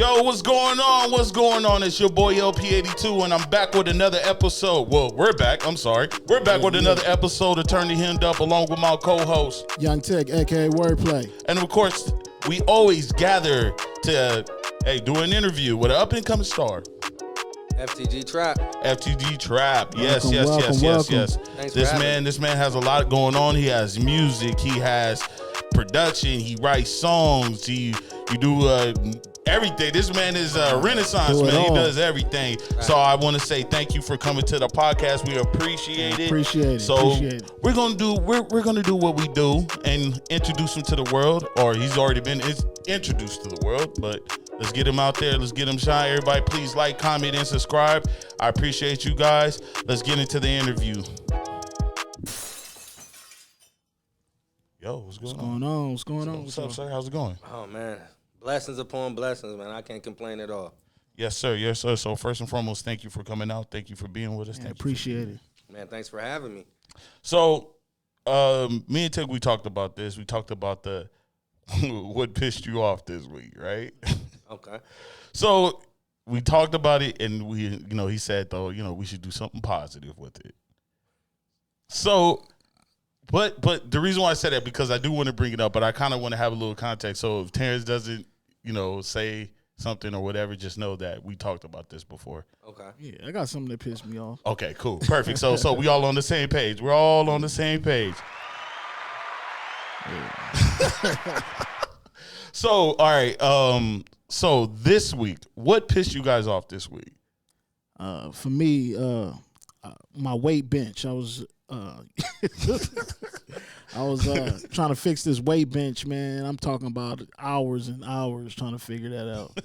Yo, what's going on? What's going on? It's your boy LP82, and I'm back with another episode. Well, we're back. I'm sorry. We're back with another episode of Turn the Hymmd Up, along with my co-host, Untitled, aka WORDPLAY. And of course, we always gather to do an interview with an up-and-coming star. FTG Trap. FTG Trap. Yes. Thanks This man has a lot going on. He has music. He has production. He writes songs. You do everything. This man is a Renaissance man. He does everything. Right. So I want to say thank you for coming to the podcast. We appreciate it. We're gonna do what we do and introduce him to the world. Or he's already been introduced to the world, but let's get him out there. Let's get him shine. Everybody, please like, comment, and subscribe. I appreciate you guys. Let's get into the interview. Yo, what's going on? What's up, sir? How's it going? Oh, man. Blessings upon blessings, man. I can't complain at all. Yes, sir. So first and foremost, thank you for coming out. Thank you for being with us. I appreciate it. Man, thanks for having me. So me and Tig, we talked about this. We talked about the what pissed you off this week, right? Okay. So we talked about it, and he said, though, we should do something positive with it. So, but the reason why I said that, because I do want to bring it up, but I kind of want to have a little context. So if Terrence doesn't, say something or whatever, just know that we talked about this before. Okay. Yeah, I got something that pissed me off. Okay, cool. Perfect. So we all on the same page. We're all on the same page. Yeah. So, all right. So this week, what pissed you guys off this week? For me, my weight bench. I was trying to fix this weight bench, man. I'm talking about hours and hours trying to figure that out.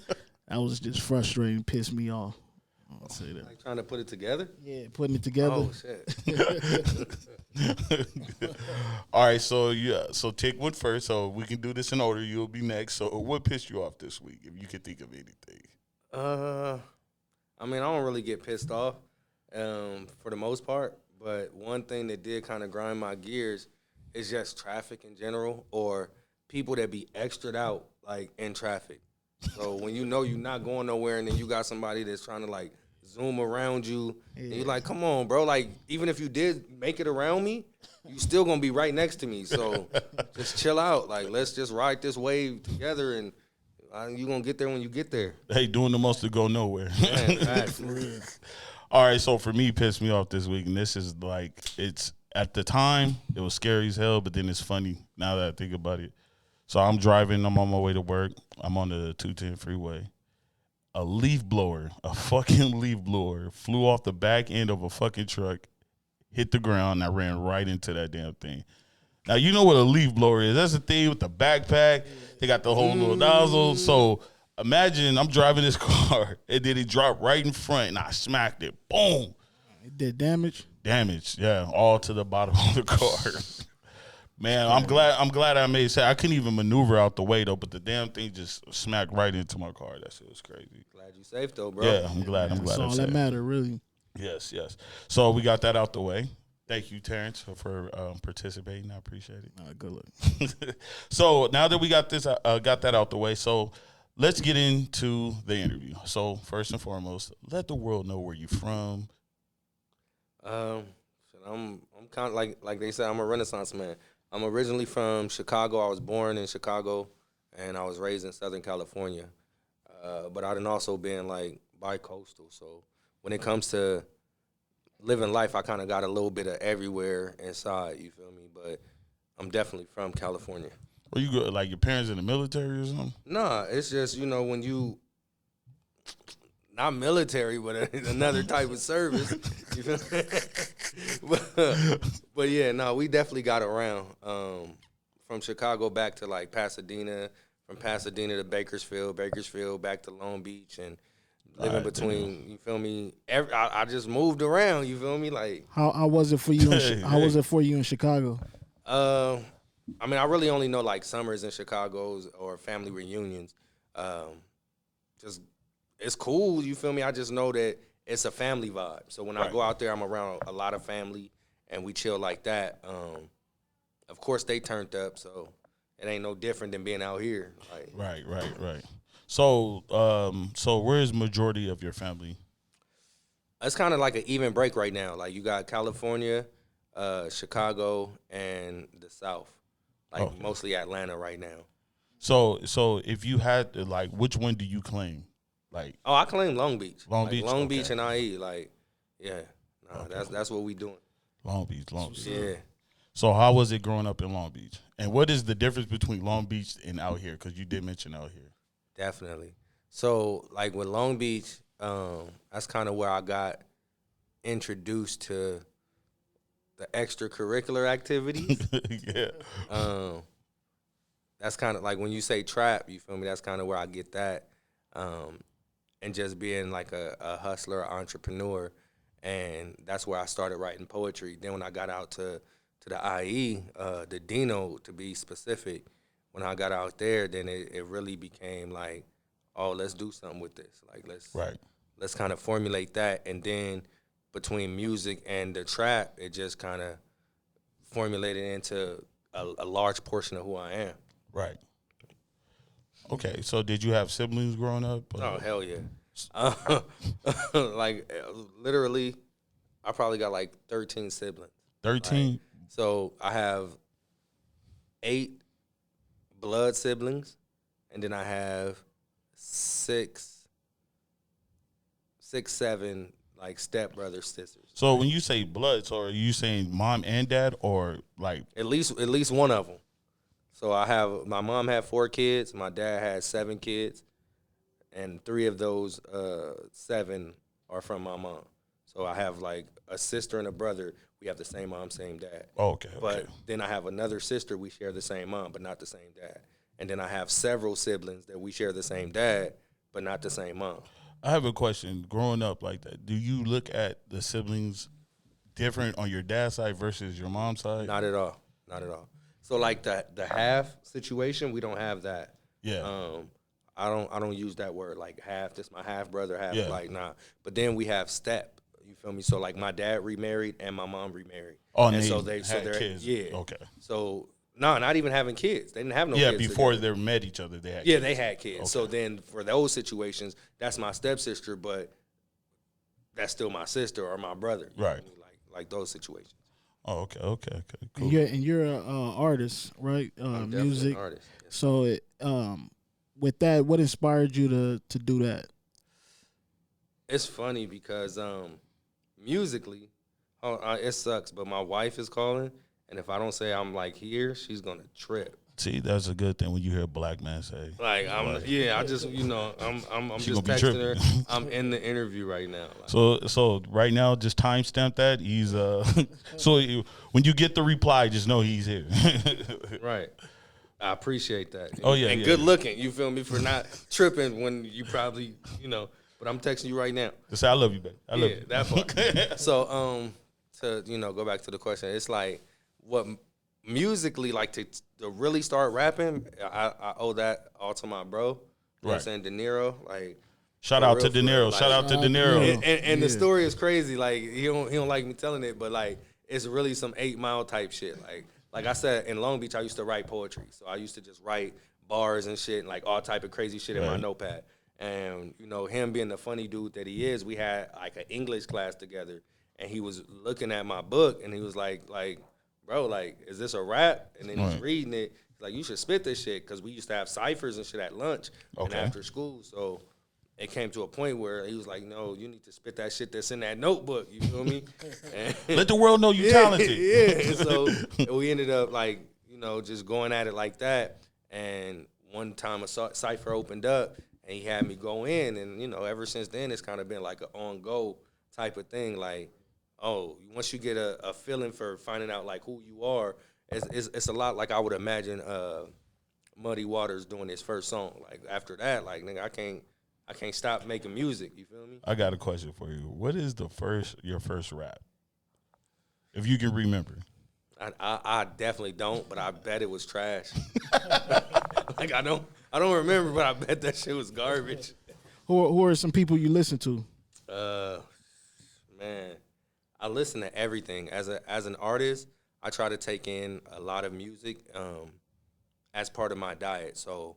That was just frustrating, pissed me off. I'll say that. Like trying to put it together? Yeah, putting it together. Oh, shit. All right, so Tick went first, so we can do this in order. You'll be next. So what pissed you off this week, if you can think of anything? I don't really get pissed off for the most part, but one thing that did kind of grind my gears is just traffic in general, or people that be extra'd out, like, in traffic. So when you're not going nowhere, and then you got somebody that's trying to, like, zoom around you, and you're like, come on, bro. Like, even if you did make it around me, you still going to be right next to me. So just chill out. Like, let's just ride this wave together, and you're going to get there when you get there. Hey, doing the most to go nowhere. Man, all right, so for me, pissed me off this week, and this is like, it's at the time, it was scary as hell, but then it's funny now that I think about it. So I'm driving, I'm on my way to work, I'm on the 210 freeway. A fucking leaf blower flew off the back end of a fucking truck, hit the ground, and I ran right into that damn thing. Now, you know what a leaf blower is. That's the thing with the backpack. They got the whole little nozzle. So imagine I'm driving this car, and then it dropped right in front, and I smacked it. Boom. It did damage? Damage, yeah, all to the bottom of the car. Man, I'm glad I made it. I couldn't even maneuver out the way, though, but the damn thing just smacked right into my car. That shit was crazy. Glad you safe, though, bro. Yeah, I'm glad. That's all that matter, really. Yes. So we got that out the way. Thank you, Terrence, for participating. I appreciate it. Good luck. So now that we got that out the way, so let's get into the interview. So first and foremost, let the world know where you're from. I'm kind of like they said, I'm a Renaissance man. I'm originally from Chicago. I was born in Chicago, and I was raised in Southern California. But I done also been, like, bi-coastal. So when it comes to living life, I kind of got a little bit of everywhere inside, you feel me? But I'm definitely from California. Were you go, like, your parents in the military or something? Nah, it's just, when you, not military, but another type of service. You feel me? But yeah, no, we definitely got around. From Chicago back to, like, Pasadena, from Pasadena to Bakersfield back to Long Beach, and living between, you feel me? I just moved around, you feel me? Like, how was it for you? How was it for you in Chicago? I really only know, like, summers in Chicago or family reunions. Just, it's cool, you feel me? I just know that it's a family vibe. So when I go out there, I'm around a lot of family, and we chill like that. Of course, they turned up, so it ain't no different than being out here. Like. Right. So, so where's majority of your family? It's kind of like an even break right now. Like you got California, Chicago, and the South. Like Okay. mostly Atlanta right now. So if you had to, like, which one do you claim? Like, Oh, I claim Long Beach. Long Like, Beach? Long Beach Okay. and IE. Like, yeah. Nah, Okay. that's what we doing. Long Beach. Yeah. So how was it growing up in Long Beach? And what is the difference between Long Beach and out here? Because you did mention out here. Definitely. So, like with Long Beach, that's kind of where I got introduced to the extracurricular activities. Yeah. That's kind of like when you say trap, you feel me? That's kind of where I get that. And just being like a hustler, entrepreneur. And that's where I started writing poetry. Then when I got out to the IE, the Dino to be specific, when I got out there, then it really became like, oh, let's do something with this. Like let's kind of formulate that. And then between music and the trap, it just kind of formulated into a large portion of who I am. Right. Okay. So did you have siblings growing up? Oh, hell yeah. Like, literally, I probably got like 13 siblings. 13? Like, so I have 8 blood siblings, and then I have 7 like stepbrothers, sisters. So when you say blood, so are you saying mom and dad, or like? At least one of them. So my mom had 4 kids, my dad had 7 kids, and 3 of those 7 are from my mom. So I have like a sister and a brother. We have the same mom, same dad. Oh, okay. But then I have another sister. We share the same mom, but not the same dad. And then I have several siblings that we share the same dad, but not the same mom. I have a question. Growing up like that, do you look at the siblings different on your dad's side versus your mom's side? Not at all. Not at all. So like the half situation, we don't have that. Yeah. I don't use that word like half. This my half brother, half Yeah. like nah. But then we have step. You feel me? So like my dad remarried and my mom remarried. Oh, and they so they're kids. Yeah. Okay. So no, not even having kids. They didn't have no Yeah, kids. before together. they met each other, they had Yeah, kids. they had kids. Okay. So then for those situations, that's my stepsister, but that's still my sister or my brother. You Right. feel me? Like those situations. Oh, okay. Cool. And you're a artist, right? I'm definitely Music. an artist. Yes. So, with that, what inspired you to do that? It's funny because musically, it sucks, but my wife is calling, and if I don't say I'm like here, she's gonna trip. See, that's a good thing when you hear a black man say. Like I just I'm She just gonna be texting her. tripping. I'm in the interview right now. Like, So right now, just timestamp that. He's so when you get the reply, just know he's here. right. I appreciate that. Oh, yeah, and yeah, good yeah. looking. You feel me for not tripping when you probably But I'm texting you right now. Just say I love you, baby. I love you. That part. So to go back to the question, it's like what musically like to really start rapping. I owe that all to my bro. You know what I'm Right. saying? De Niro, like. Shout For out real, to De for real. Niro. Shout Like, out to De Niro. And the Yeah. story is crazy. Like he don't like me telling it, but like it's really some 8 Mile type shit. Like I said, in Long Beach, I used to write poetry. So I used to just write bars and shit, and like all type of crazy shit in my Right. notepad. And him being the funny dude that he is, we had like an English class together, and he was looking at my book, and he was like, bro, like, is this a rap? And then he's Right. reading it. He's like, you should spit this shit, because we used to have ciphers and shit at lunch and Okay. after school. So it came to a point where he was like, no, you need to spit that shit that's in that notebook. You feel me? And Let the world know you talented. yeah. And so we ended up like, just going at it like that. And one time a cipher opened up and he had me go in. And, ever since then, it's kind of been like an on-go type of thing. Like, oh, once you get a feeling for finding out like who you are, it's a lot like I would imagine Muddy Waters doing his first song. Like after that, like, nigga, I can't stop making music. You feel me? I got a question for you. What is your first rap? If you can remember. I definitely don't, but I bet it was trash. Like I don't remember, but I bet that shit was garbage. Who are some people you listen to? Man, I listen to everything. As an artist, I try to take in a lot of music as part of my diet. So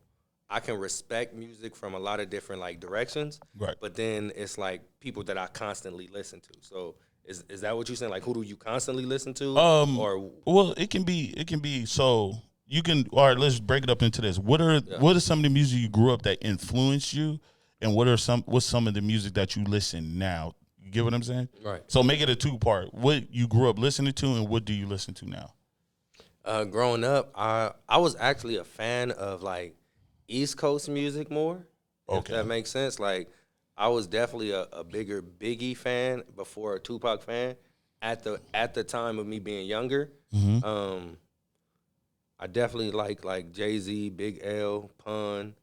I can respect music from a lot of different like directions. Right. But then it's like people that I constantly listen to. So is that what you're saying? Like, who do you constantly listen to? Or well, it can be. So you can. All right, let's break it up into this. What are some of the music you grew up that influenced you, and what's some of the music that you listen now? You get what I'm saying? Right. So make it a 2-part. What you grew up listening to, and what do you listen to now? Growing up, I was actually a fan of like East Coast music more. Okay. If that makes sense. Like, I was definitely a bigger Biggie fan before a Tupac fan at the time of me being younger. Mm-hmm. I definitely like Jay-Z, Big L, Pun,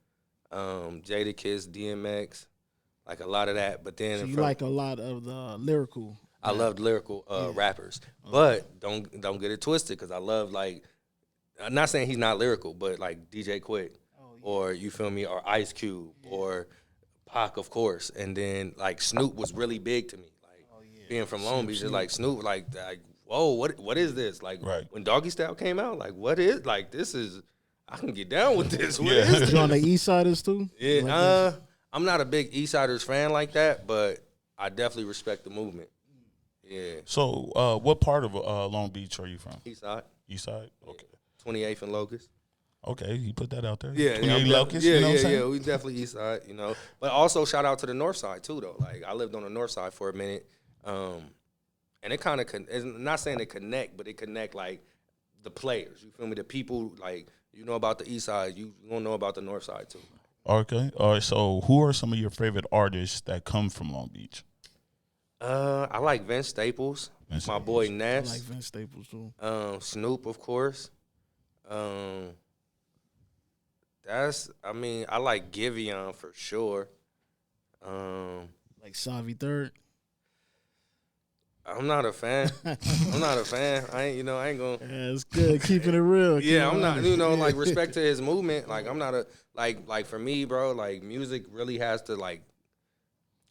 Jadakiss, DMX, like a lot of that. But then So you like a lot of the lyrical. I loved lyrical rappers, but don't get it twisted because I love like, I'm not saying he's not lyrical, but like DJ Quick, or you feel me, or Ice Cube, or Pac, of course, and then like Snoop was really big to me. Like being from Long Beach, just like Snoop, like whoa, what is this? Like when Doggy Style came out, like what is like this is, I can get down with this. What is this? You on the East Siders too? Yeah, like I'm not a big East Siders fan like that, but I definitely respect the movement. Yeah. So, what part of Long Beach are you from? East Side. East Side. Okay. 28th and Locust. Okay, you put that out there. Yeah, 28 Locust. Yeah, you know what I'm yeah, saying? yeah. We definitely East Side, you know. But also shout out to the North Side too, though. Like I lived on the North Side for a minute, and it kind of it's not saying it connect, but it connect like the players. You feel me? The people like you know about the East Side, you gonna know about the North Side too. Okay. All right. So, who are some of your favorite artists that come from Long Beach? I like Vince Staples. My boy Ness. I like Vince Staples too. Snoop, of course. I like Giveon for sure. Like Savi Third. I'm not a fan. I ain't gonna. Yeah, it's good keeping it real. Yeah, I'm not. Like respect to his movement. Like I'm not a like for me, bro. Like music really has to like.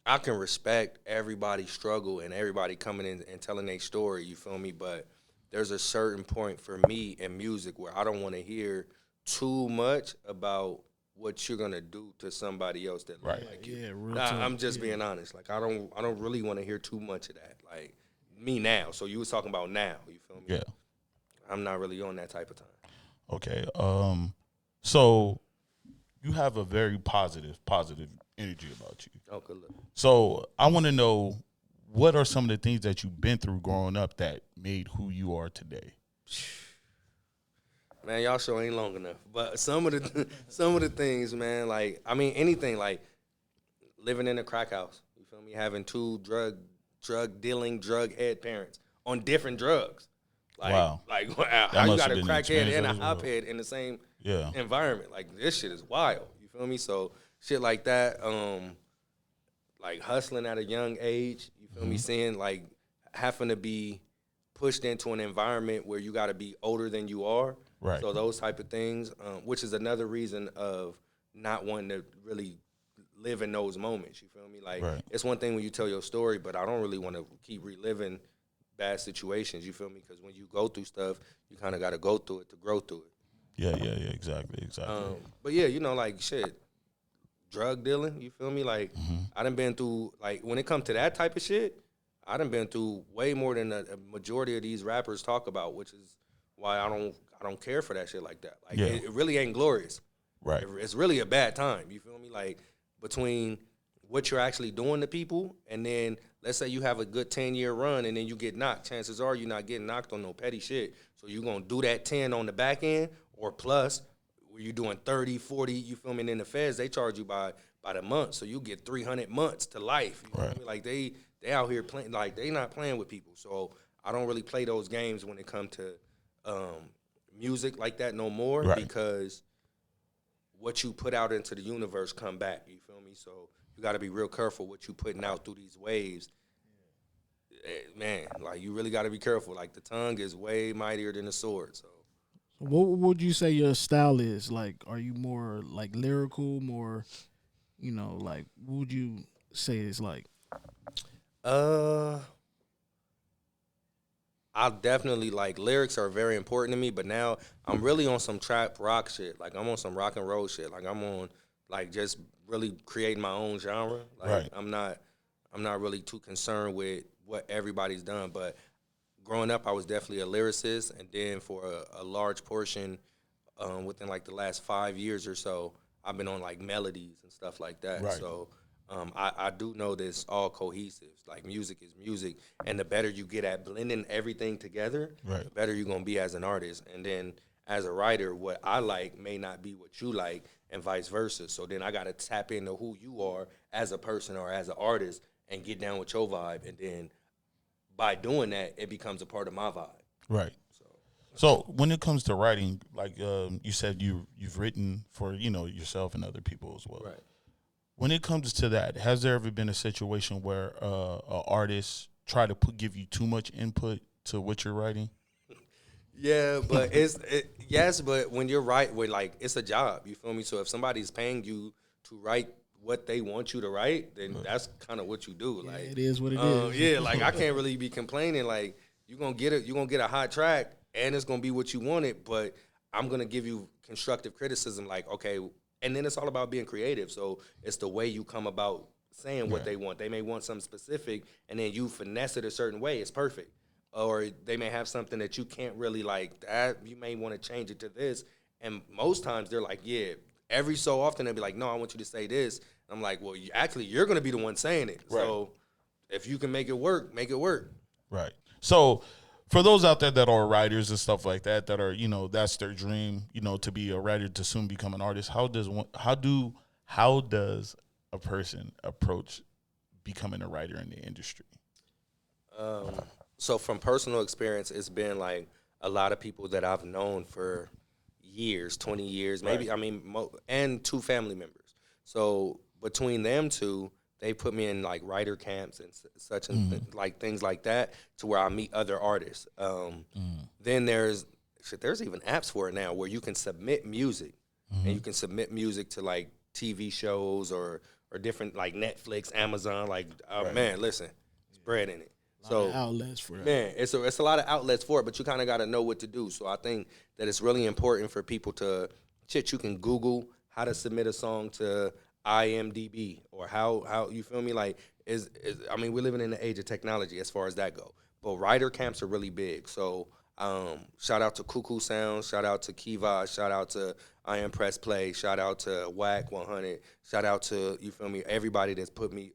I can respect everybody's struggle and everybody coming in and telling their story. You feel me? But there's a certain point for me in music where I don't want to hear too much about what you're gonna do to somebody else that right. like you. Yeah, real I'm just being honest. Like I don't really want to hear too much of that. Like me now. So you was talking about now. You feel me? Yeah. I'm not really on that type of time. Okay. So you have a very positive energy about you. Oh, good look. So I want to know, what are some of the things that you've been through growing up that made who you are today? Man, y'all show ain't long enough. But some of the things, man, like I mean anything, like living in a crack house. You feel me? Having two drug dealing, drug head parents on different drugs. Like, wow. Like how you got a crackhead and a hop head in the same yeah. environment? Like this shit is wild. You feel me? So shit like that. Like hustling at a young age. You feel me? Seeing like having to be pushed into an environment where you got to be older than you are. Right. So those type of things, which is another reason of not wanting to really live in those moments. You feel me? Like it's one thing when you tell your story, but I don't really want to keep reliving bad situations. You feel me? Because when you go through stuff, you kind of got to go through it to grow through it. Yeah, exactly. But yeah, like shit, drug dealing. You feel me? Like I done been through like when it comes to that type of shit, I done been through way more than a majority of these rappers talk about, which is why I don't care for that shit like that. Like it really ain't glorious. Right. It's really a bad time. You feel me? Like between what you're actually doing to people and then let's say you have a good 10-year run and then you get knocked. Chances are you're not getting knocked on no petty shit. So you're going to do that 10 on the back end or plus where you're doing 30, 40, you feel me? And in the feds, they charge you by the month. So you get 300 months to life. You feel me? Like they out here playing, like they not playing with people. So I don't really play those games when it comes to music like that no more because what you put out into the universe come back. You feel me? So you got to be real careful what you putting out through these waves. Man, like you really got to be careful. Like the tongue is way mightier than the sword. So what would you say your style is? Like, are you more like lyrical, more, like what would you say it's like? I definitely like lyrics are very important to me, but now I'm really on some trap rock shit. Like I'm on some rock and roll shit. Like I'm on like just really creating my own genre. Like Right. I'm not really too concerned with what everybody's done. But growing up, I was definitely a lyricist, and then for a large portion, within like the last 5 years or so, I've been on like melodies and stuff like that. Right. So I do know this all cohesive. Like music is music, and the better you get at blending everything together, Right. the better you're gonna be as an artist. And then as a writer, what I like may not be what you like, and vice versa. So then I gotta tap into who you are as a person or as an artist, and get down with your vibe. And then by doing that, it becomes a part of my vibe. Right. So when it comes to writing, like you said, you've written for yourself and other people as well. Right. When it comes to that, has there ever been a situation where an artist try to give you too much input to what you're writing? Yeah, but yes, but when you're like it's a job. You feel me? So if somebody's paying you to write what they want you to write, then that's kind of what you do. Yeah, Like it is what it is. Yeah, like I can't really be complaining. Like you're gonna get a hot track, and it's gonna be what you wanted. But I'm gonna give you constructive criticism. Like okay, and then it's all about being creative. So it's the way you come about saying what they want. They may want something specific, and then you finesse it a certain way. It's perfect. Or they may have something that you can't really like. That you may want to change it to this. And most times they're like, yeah. Every so often they'll be like, no, I want you to say this. I'm like, well, you're going to be the one saying it. Right. So if you can make it work, make it work. Right. So for those out there that are writers and stuff like that, that are, that's their dream, to be a writer, to soon become an artist, how does a person approach becoming a writer in the industry? So from personal experience, it's been like a lot of people that I've known for years, 20 years, maybe, Right. and two family members. So between them two, they put me in like writer camps and such and like things like that, to where I meet other artists. Then there's even apps for it now where you can submit music, and you can submit music to like TV shows or different like Netflix, Amazon. Like, Right. man, listen, it's bread in it. So Outlets for that. man, it's a lot of outlets for it, but you kind of got to know what to do. So I think that it's really important for people to you can Google how to submit a song to IMDb, or how you feel me, like we're living in the age of technology as far as that go. But writer camps are really big. So shout out to Cuckoo Sounds, shout out to Kiva, shout out to I Am Press Play, shout out to Whack 100, shout out to, you feel me, everybody that's put me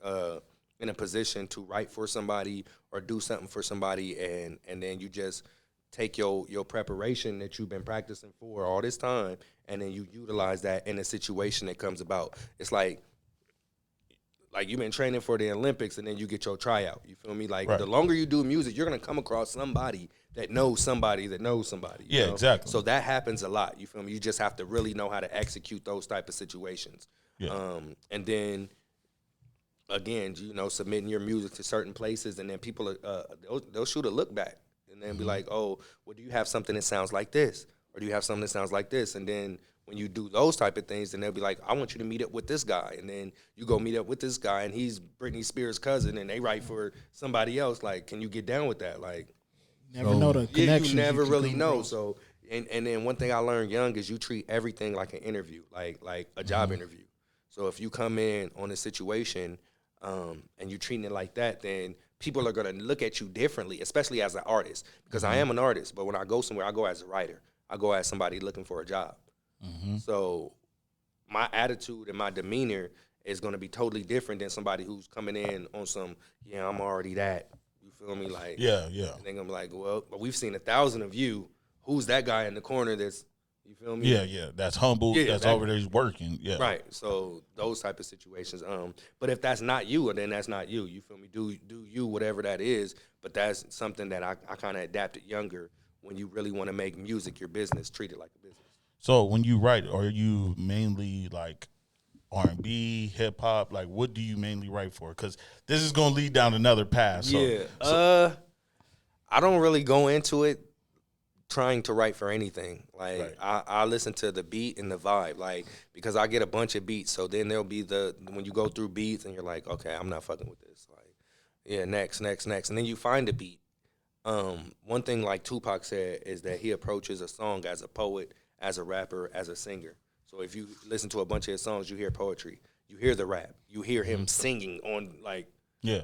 in a position to write for somebody or do something for somebody, and then you just take your preparation that you've been practicing for all this time, and then you utilize that in a situation that comes about. It's like you've been training for the Olympics, and then you get your tryout. You feel me? Like Right. The longer you do music, you're gonna come across somebody that knows somebody that knows somebody. You Yeah, know? exactly. So that happens a lot. You feel me? You just have to really know how to execute those type of situations. Yeah. And then again, submitting your music to certain places, and then people they'll shoot a look back, and then be like, oh, well, do you have something that sounds like this, or do you have something that sounds like this? And then when you do those type of things, then they'll be like, I want you to meet up with this guy, and then you go meet up with this guy, and he's Britney Spears' cousin, and they write for somebody else. Like, can you get down with that? Like, Never know the connections. you never can really come know. across. So, and then one thing I learned young is you treat everything like an interview, like a job interview. So if you come in on a situation, and you're treating it like that, then people are gonna look at you differently, especially as an artist. Because I am an artist, but when I go somewhere, I go as a writer. I go as somebody looking for a job. So my attitude and my demeanor is gonna be totally different than somebody who's coming in on some, I'm already that. You feel me? Like, Yeah. and then I'm like, well, but we've seen 1,000 of you. Who's that guy in the corner that's, you feel me? Yeah. That's humble. Yeah, that's over there working. Yeah. Right. So those type of situations. But if that's not you, then that's not you. You feel me? Do you whatever that is. But that's something that I kind of adapted younger. When you really want to make music your business, treat it like a business. So when you write, are you mainly like R&B, hip hop? Like, what do you mainly write for? Because this is gonna lead down another path. So, Yeah. I don't really go into it trying to write for anything. Like, Right. I listen to the beat and the vibe, like, because I get a bunch of beats. So then there'll be when you go through beats and you're like, okay, I'm not fucking with this. Like, yeah, next. And then you find a beat. one thing like Tupac said is that he approaches a song as a poet, as a rapper, as a singer. So if you listen to a bunch of his songs, you hear poetry, you hear the rap, you hear him singing on like. Yeah.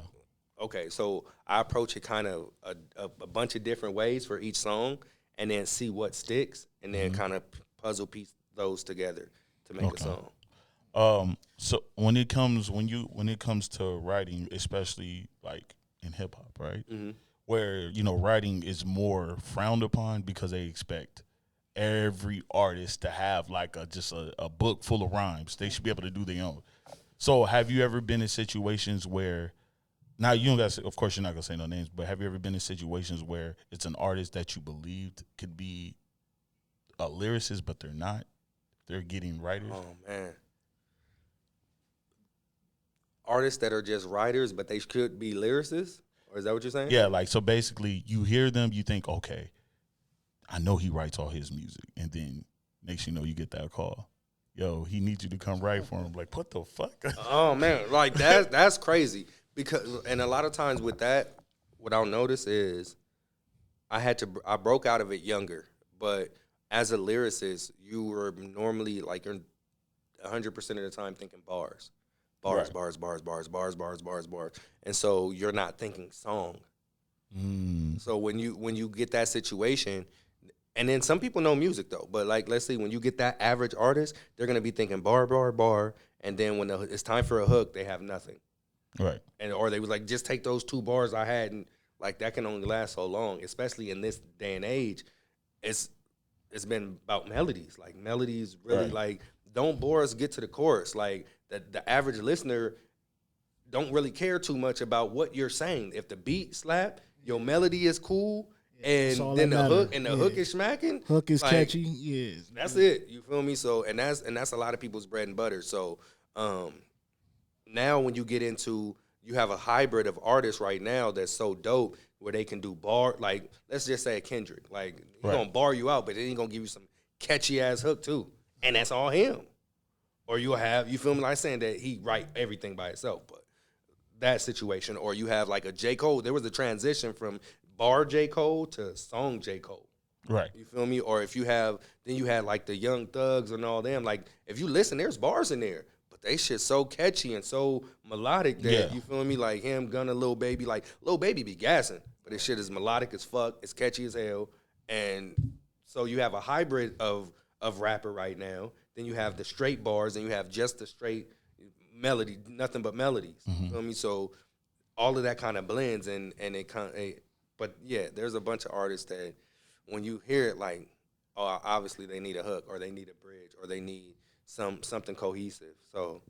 Okay, so I approach it kind of a bunch of different ways for each song, and then see what sticks, and then kind of puzzle piece those together to make a song. So when it comes to writing, especially like in hip hop, right? Where, writing is more frowned upon because they expect every artist to have like just a book full of rhymes. They should be able to do their own. So have you ever been in situations where, now you don't got to, of course you're not gonna say no names, but have you ever been in situations where it's an artist that you believed could be a lyricist, but they're not? They're getting writers. Oh man, artists that are just writers, but they could be lyricists, or is that what you're saying? Yeah, like, so basically you hear them, you think, okay, I know he writes all his music, and then next you know you get that call. Yo, he needs you to come write for him. Like, what the fuck? Oh man, like that's crazy. Because, and a lot of times with that, what I'll notice is I broke out of it younger, but as a lyricist, you were normally like you're 100% of the time thinking bars. Bars, Right. bars, bars, bars, bars, bars, bars, bars. And so you're not thinking song. So when you get that situation, and then some people know music though, but like, let's see, when you get that average artist, they're going to be thinking bar, bar, bar. And then when it's time for a hook, they have nothing. Right. And or they was like, just take those 2 bars I had, and like that can only last so long, especially in this day and age. It's been about melodies. Like melodies really Right. like don't bore us, get to the chorus. Like the average listener don't really care too much about what you're saying. If the beat slap, your melody is cool, That's all and then that the matter. hook Yeah. hook is smacking. Hook is like, catchy. Yeah. That's it. You feel me? So and that's a lot of people's bread and butter. So now when you get into, you have a hybrid of artists right now that's so dope where they can do bar, like let's just say a Kendrick, like he's Right. gonna bar you out, but then he's gonna give you some catchy ass hook too, and that's all him. Or you'll have, you feel me, like saying that he write everything by itself, but that situation. Or you have like a J. Cole. There was a transition from bar J. Cole to song J. Cole. Right. You feel me? Or if you have, then you had like the Young Thugs and all them. Like if you listen, there's bars in there, but they shit so catchy and so melodic that Yeah. you feel me? Like him, Gunna, Lil Baby. Like Lil Baby be gassing, but his shit is melodic as fuck. It's catchy as hell, and so you have a hybrid of rapper right now. Then you have the straight bars, and you have just the straight melody, nothing but melodies. You feel me? So all of that kind of blends, and it kind of. But yeah, there's a bunch of artists that when you hear it, like, oh, obviously they need a hook, or they need a bridge, or they need something cohesive. So,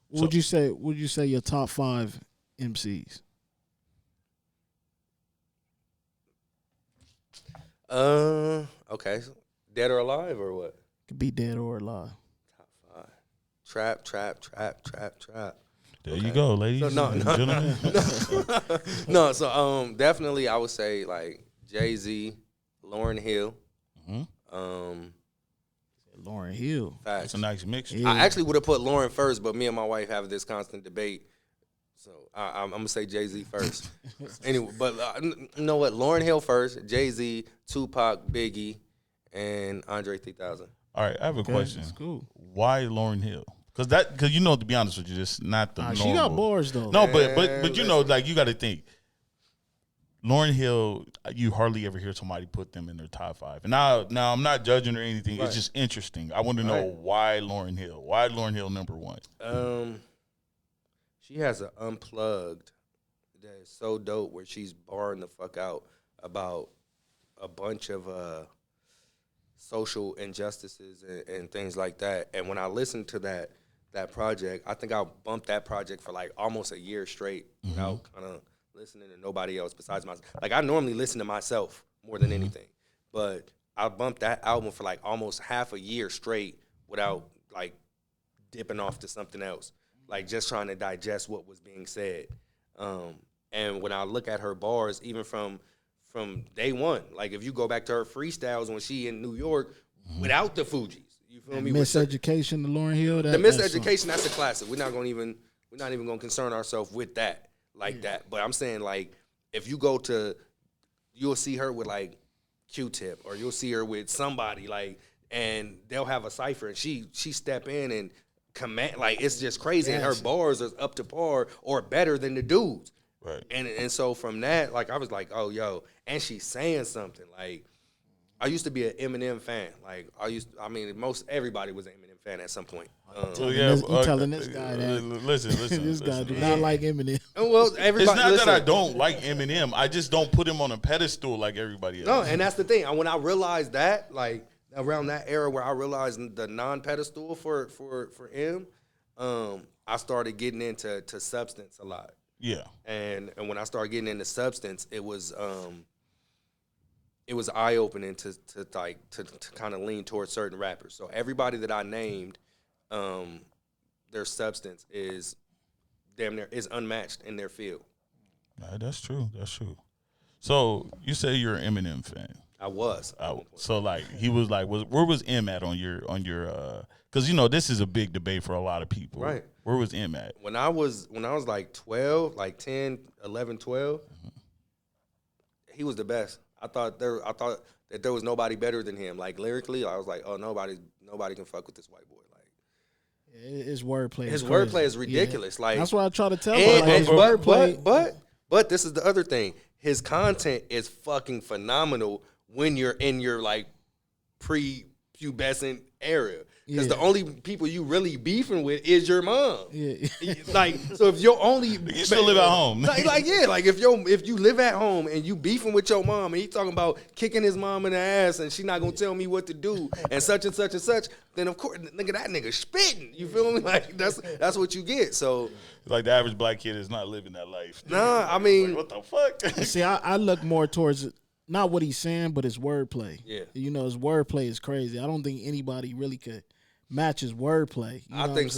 What would you say? Would you say your top 5 MCs? Okay, so dead or alive or what? Could be dead or alive. Top 5. Trap. There you go, ladies So, no, and no. gentlemen. No, so definitely I would say like Jay-Z, Lauryn Hill. Lauryn Hill. Facts. That's a nice mix. Yeah. I actually would have put Lauren first, but me and my wife have this constant debate. So I'm gonna say Jay-Z first. Anyway, but you know what? Lauryn Hill first, Jay-Z, Tupac, Biggie, and Andre 3000. All right, I have a question. That's cool. Why Lauryn Hill? Because to be honest with you, just not the normal. She got bars though. No, but Man, you know, like you got to think. Lauryn Hill, you hardly ever hear somebody put them in their top 5. And now I'm not judging or anything. Right. It's just interesting. I want to know why Lauryn Hill. Why Lauryn Hill number 1? She has an unplugged that is so dope where she's barring the fuck out about a bunch of social injustices and things like that. And when I listened to that project, I think I bumped that project for like almost a year straight without kind of listening to nobody else besides myself. Like I normally listen to myself more than anything, but I bumped that album for like almost half a year straight without like dipping off to something else, like just trying to digest what was being said. And when I look at her bars, even from day one, like if you go back to her freestyles when she in New York without the Fugees, you feel me? Miseducation to Lauryn Hill. The Miseducation, that's a classic. We're not even gonna concern ourselves with that like that. But I'm saying like if you go to you'll see her with like Q-Tip, or you'll see her with somebody like, and they'll have a cipher, and she step in and command, like it's just crazy. And her bars are up to par or better than the dudes. Right. And so from that, like I was like, oh yo, and she's saying something. Like I used to be an Eminem fan. Like most everybody was an Eminem fan at some point. You telling this guy that listen, this guy do not like Eminem. Well, everybody. It's not that I don't like Eminem. I just don't put him on a pedestal like everybody else. No, and that's the thing. When I realized that, like around that era where I realized the non-pedestal for M, I started getting into substance a lot. Yeah. And when I started getting into substance, it was eye opening to kind of lean towards certain rappers. So everybody that I named, their substance is damn near is unmatched in their field. That's true. That's true. So you say you're an Eminem fan. I was. So like he was like, where was M at on your because you know this is a big debate for a lot of people. Right. Where was M at? When I was like 12, like 10, 11, 12, he was the best. I thought that there was nobody better than him. Like lyrically, I was like, oh, nobody can fuck with this white boy. Like his wordplay. His wordplay is ridiculous. Yeah. Like that's what I try to tell him. Like, but this is the other thing. His content is fucking phenomenal when you're in your like pre-pubescent era. Because the only people you really beefing with is your mom. Yeah. Like, so if you're only you still live at home. Like if you live at home and you beefing with your mom and he talking about kicking his mom in the ass and she not gonna tell me what to do and such and such and such, then of course nigga that nigga spitting. You feel me? Like that's what you get. So like the average black kid is not living that life. Nah, I mean like, what the fuck? See, I look more towards not what he's saying, but his wordplay. Yeah. You know, his wordplay is crazy. I don't think anybody really could match his wordplay. I think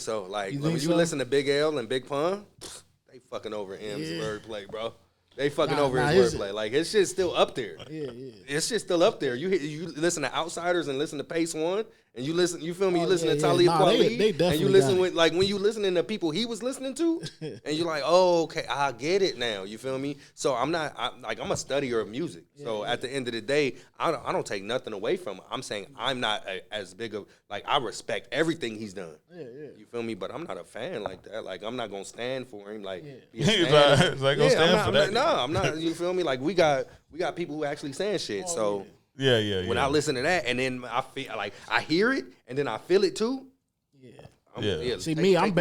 so. Like when you listen to Big L and Big Pun, they fucking over M's wordplay, bro. They fucking over his wordplay. Like his shit's still up there. Yeah. His shit's still up there. You listen to Outsiders and listen to Pace One, and you listen. You feel me? You listen to Talib Kweli, and you listen with like when you listening to people he was listening to, and you're like, oh, okay, I get it now. You feel me? So I'm a studier of music. So at the end of the day, I don't take nothing away from it. I'm saying I'm not as big of like I respect everything he's done. Yeah. You feel me? But I'm not a fan like that. Like I'm not gonna stand for him. Like be a fan. It's like gonna stand for that. No, I'm not. You feel me? Like we got people who actually saying shit. So. Yeah. When I listen to that, and then I feel like I hear it, and then I feel it too. Yeah. See, I'm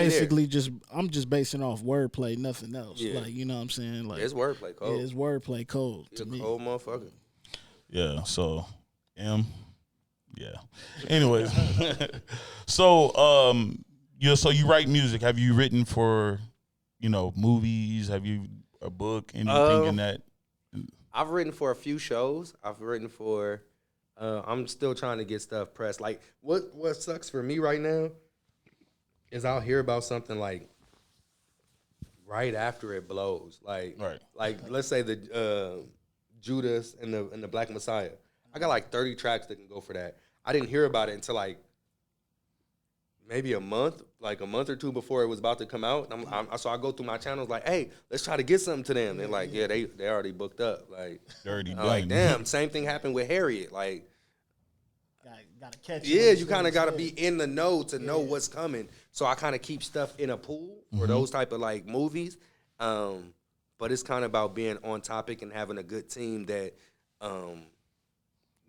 just basing off wordplay, nothing else. Yeah. Like, you know what I'm saying? Like it's wordplay cold. Yeah, it's wordplay cold to me. Cold motherfucker. Yeah. So, yeah. Anyways, so you write music. Have you written for, movies? Have you a book? Anything in that? I've written for a few shows. I've written for. I'm still trying to get stuff pressed. Like what sucks for me right now is I'll hear about something like right after it blows. Like let's say the Judas and the Black Messiah. I got like 30 tracks that can go for that. I didn't hear about it until like maybe a month or two before it was about to come out. So I go through my channels like, hey, let's try to get something to them. They're like, yeah, they already booked up. Like, dirty. Like, damn. Same thing happened with Harriet. Like, gotta catch. Yeah, you kind of gotta be in the know to know what's coming. So I kind of keep stuff in a pool for those type of like movies. But it's kind of about being on topic and having a good team that,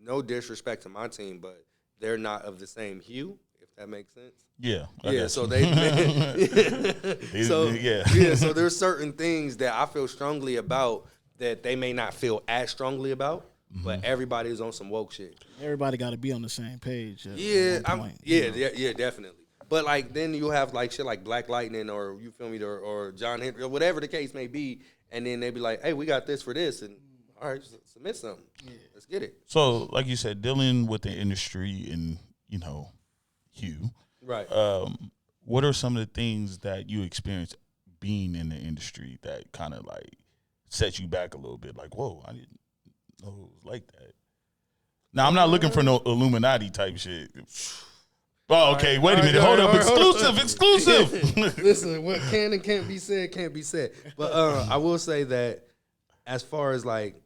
no disrespect to my team, but they're not of the same hue. That makes sense. Yeah. So so there's certain things that I feel strongly about that they may not feel as strongly about, but everybody's on some woke shit. Everybody got to be on the same page. Definitely. But like then you have like shit like Black Lightning or you feel me or John Henry or whatever the case may be, and then they be like, hey, we got this for this, and all right, submit something. Yeah. Let's get it. So like you said, dealing with the industry and you. Right. What are some of the things that you experienced being in the industry that kind of like set you back a little bit? Like, whoa, I didn't know it was like that. Now, I'm not looking for no Illuminati type shit. Oh, okay, wait a minute. Hold up. Exclusive. Listen, what can and can't be said, can't be said. But I will say that as far as like,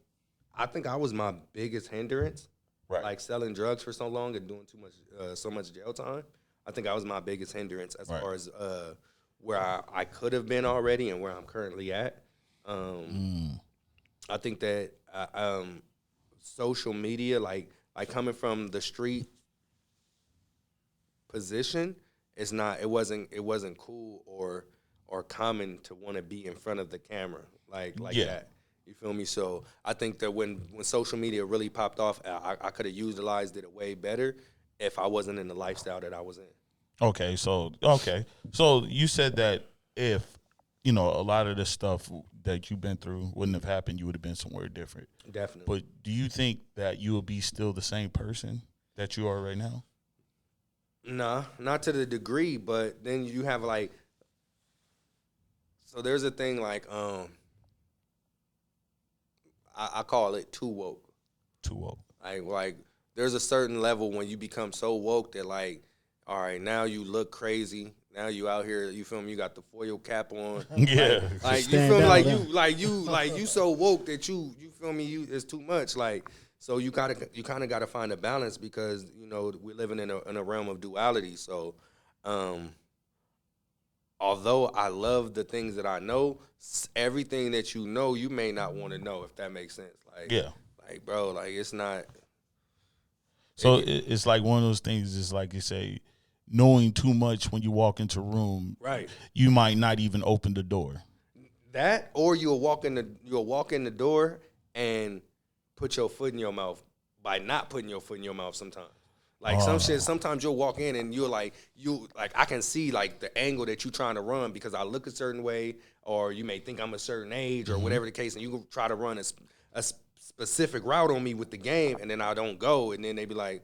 I think I was my biggest hindrance. Right. Like selling drugs for so long and doing so much jail time. I think I was my biggest hindrance as far as where I could have been already and where I'm currently at. I think that social media, like coming from the street position, it wasn't cool or common to want to be in front of the camera like that. You feel me? So I think that when social media really popped off, I could have utilized it way better if I wasn't in the lifestyle that I was in. Okay, so you said that if a lot of the stuff that you've been through wouldn't have happened, you would have been somewhere different. Definitely. But do you think that you will be still the same person that you are right now? Nah, not to the degree, but then you have so there's a thing like I call it too woke. Too woke. Like there's a certain level when you become so woke that all right, now you look crazy. Now you out here, you feel me? You got the foil cap on. Yeah. Like you feel me? Like you so woke that you feel me? It's too much. Like so you kind of gotta find a balance because we're living in a realm of duality. So, although I love the things that I know, everything that you know, you may not want to know if that makes sense. Like bro, like it's not. So it's like one of those things. It's like you say, knowing too much when you walk into a room, right? You might not even open the door. That, or you'll walk in the door and put your foot in your mouth by not putting your foot in your mouth. Sometimes, like some shit. Sometimes you'll walk in and you're like I can see like the angle that you're trying to run because I look a certain way, or you may think I'm a certain age or whatever the case, and you can try to run a specific route on me with the game, and then I don't go, and then they be like,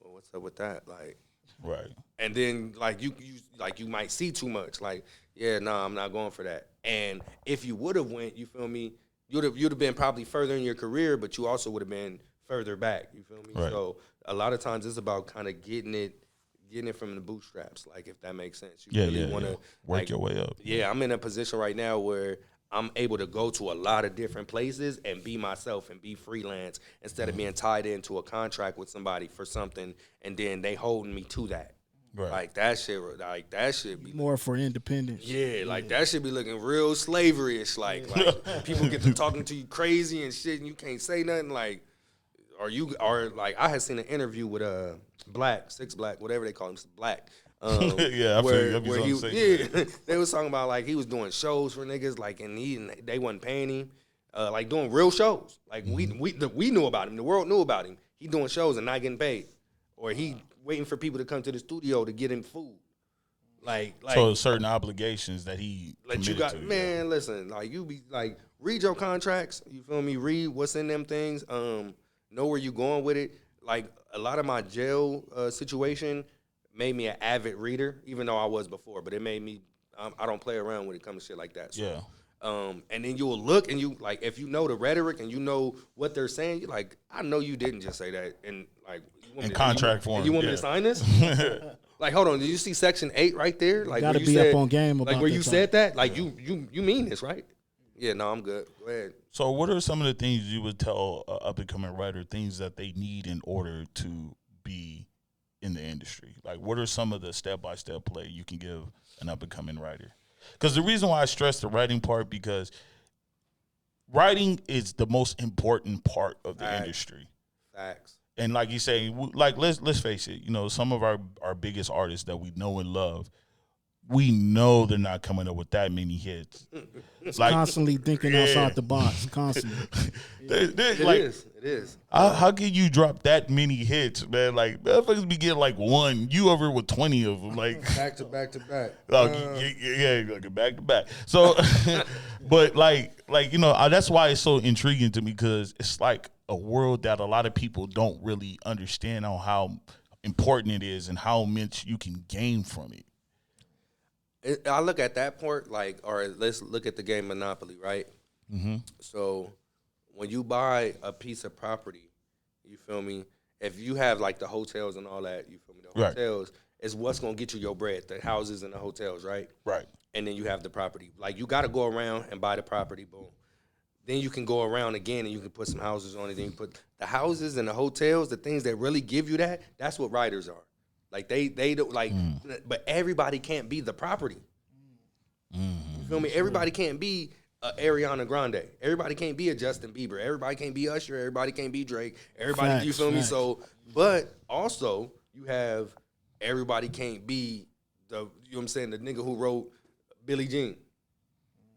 well, what's up with that? Like, right. And then like you might see too much. Like, yeah, no, I'm not going for that. And if you would have went, you feel me, you'd have been probably further in your career, but you also would have been further back. You feel me? Right. So a lot of times it's about kind of getting it from the bootstraps. Like if that makes sense. You really want to work your way up. Yeah, I'm in a position right now where I'm able to go to a lot of different places and be myself and be freelance instead of being tied into a contract with somebody for something and then they holding me to that. Right. Like that shit be more for independence. Yeah, like that should be looking real slavery-ish. Like people get to talking to you crazy and shit and you can't say nothing. Like or like I had seen an interview with Six Black, whatever they call him, Black. Yeah, I feel you. They was talking about like he was doing shows for niggas, like and they wasn't paying him, like doing real shows. Like we knew about him, the world knew about him. He doing shows and not getting paid, or he waiting for people to come to the studio to get him food. Like so certain obligations that he committed to. Man, listen, like you be like read your contracts. You feel me? Read what's in them things. Know where you going with it. Like a lot of my jail situation made me an avid reader, even though I was before. But it made me I don't play around when it comes to shit like that. So, yeah. And then you'll look and you like if you know the rhetoric and you know what they're saying, you're like, I know you didn't just say that and like in contract form. You want me to sign this? Like, hold on, did you see Section 8 right there? Like, gotta be up on game about like where you that said that? Like you mean this, right? Yeah, no, I'm good. Go ahead. So what are some of the things you would tell an up-and-coming writer, things that they need in order to be in the industry? Like, what are some of the step-by-step play you can give an up-and-coming writer? Because the reason why I stress the writing part, because writing is the most important part of the industry. Facts. And like you say, like let's face it, some of our biggest artists that we know and love, we know they're not coming up with that many hits. Like, constantly thinking outside the box, constantly. It is. How can you drop that many hits, man? Like, motherfuckers be getting like one. You over with 20 of them, like back to back to back. Yeah, like back to back. So, but like that's why it's so intriguing to me, because it's like a world that a lot of people don't really understand on how important it is and how much you can gain from it. I look at that part like, all right, let's look at the game Monopoly, right? Mm-hmm. So when you buy a piece of property, you feel me? If you have like the hotels and all that, you feel me? The hotels is what's gonna get you your bread, the houses and the hotels, right? Right. And then you have the property. Like you got to go around and buy the property, boom. then you can go around again and you can put some houses on it. Then you put the houses and the hotels, the things that really give you that. That's what writers are. Like they don't like, but everybody can't be the property. You feel me? Everybody can't be a Ariana Grande. Everybody can't be a Justin Bieber. Everybody can't be Usher. Everybody can't be Drake. Everybody, Facts, you feel me? facts. So, but also you have everybody can't be the, you know what I'm saying, the nigga who wrote Billie Jean.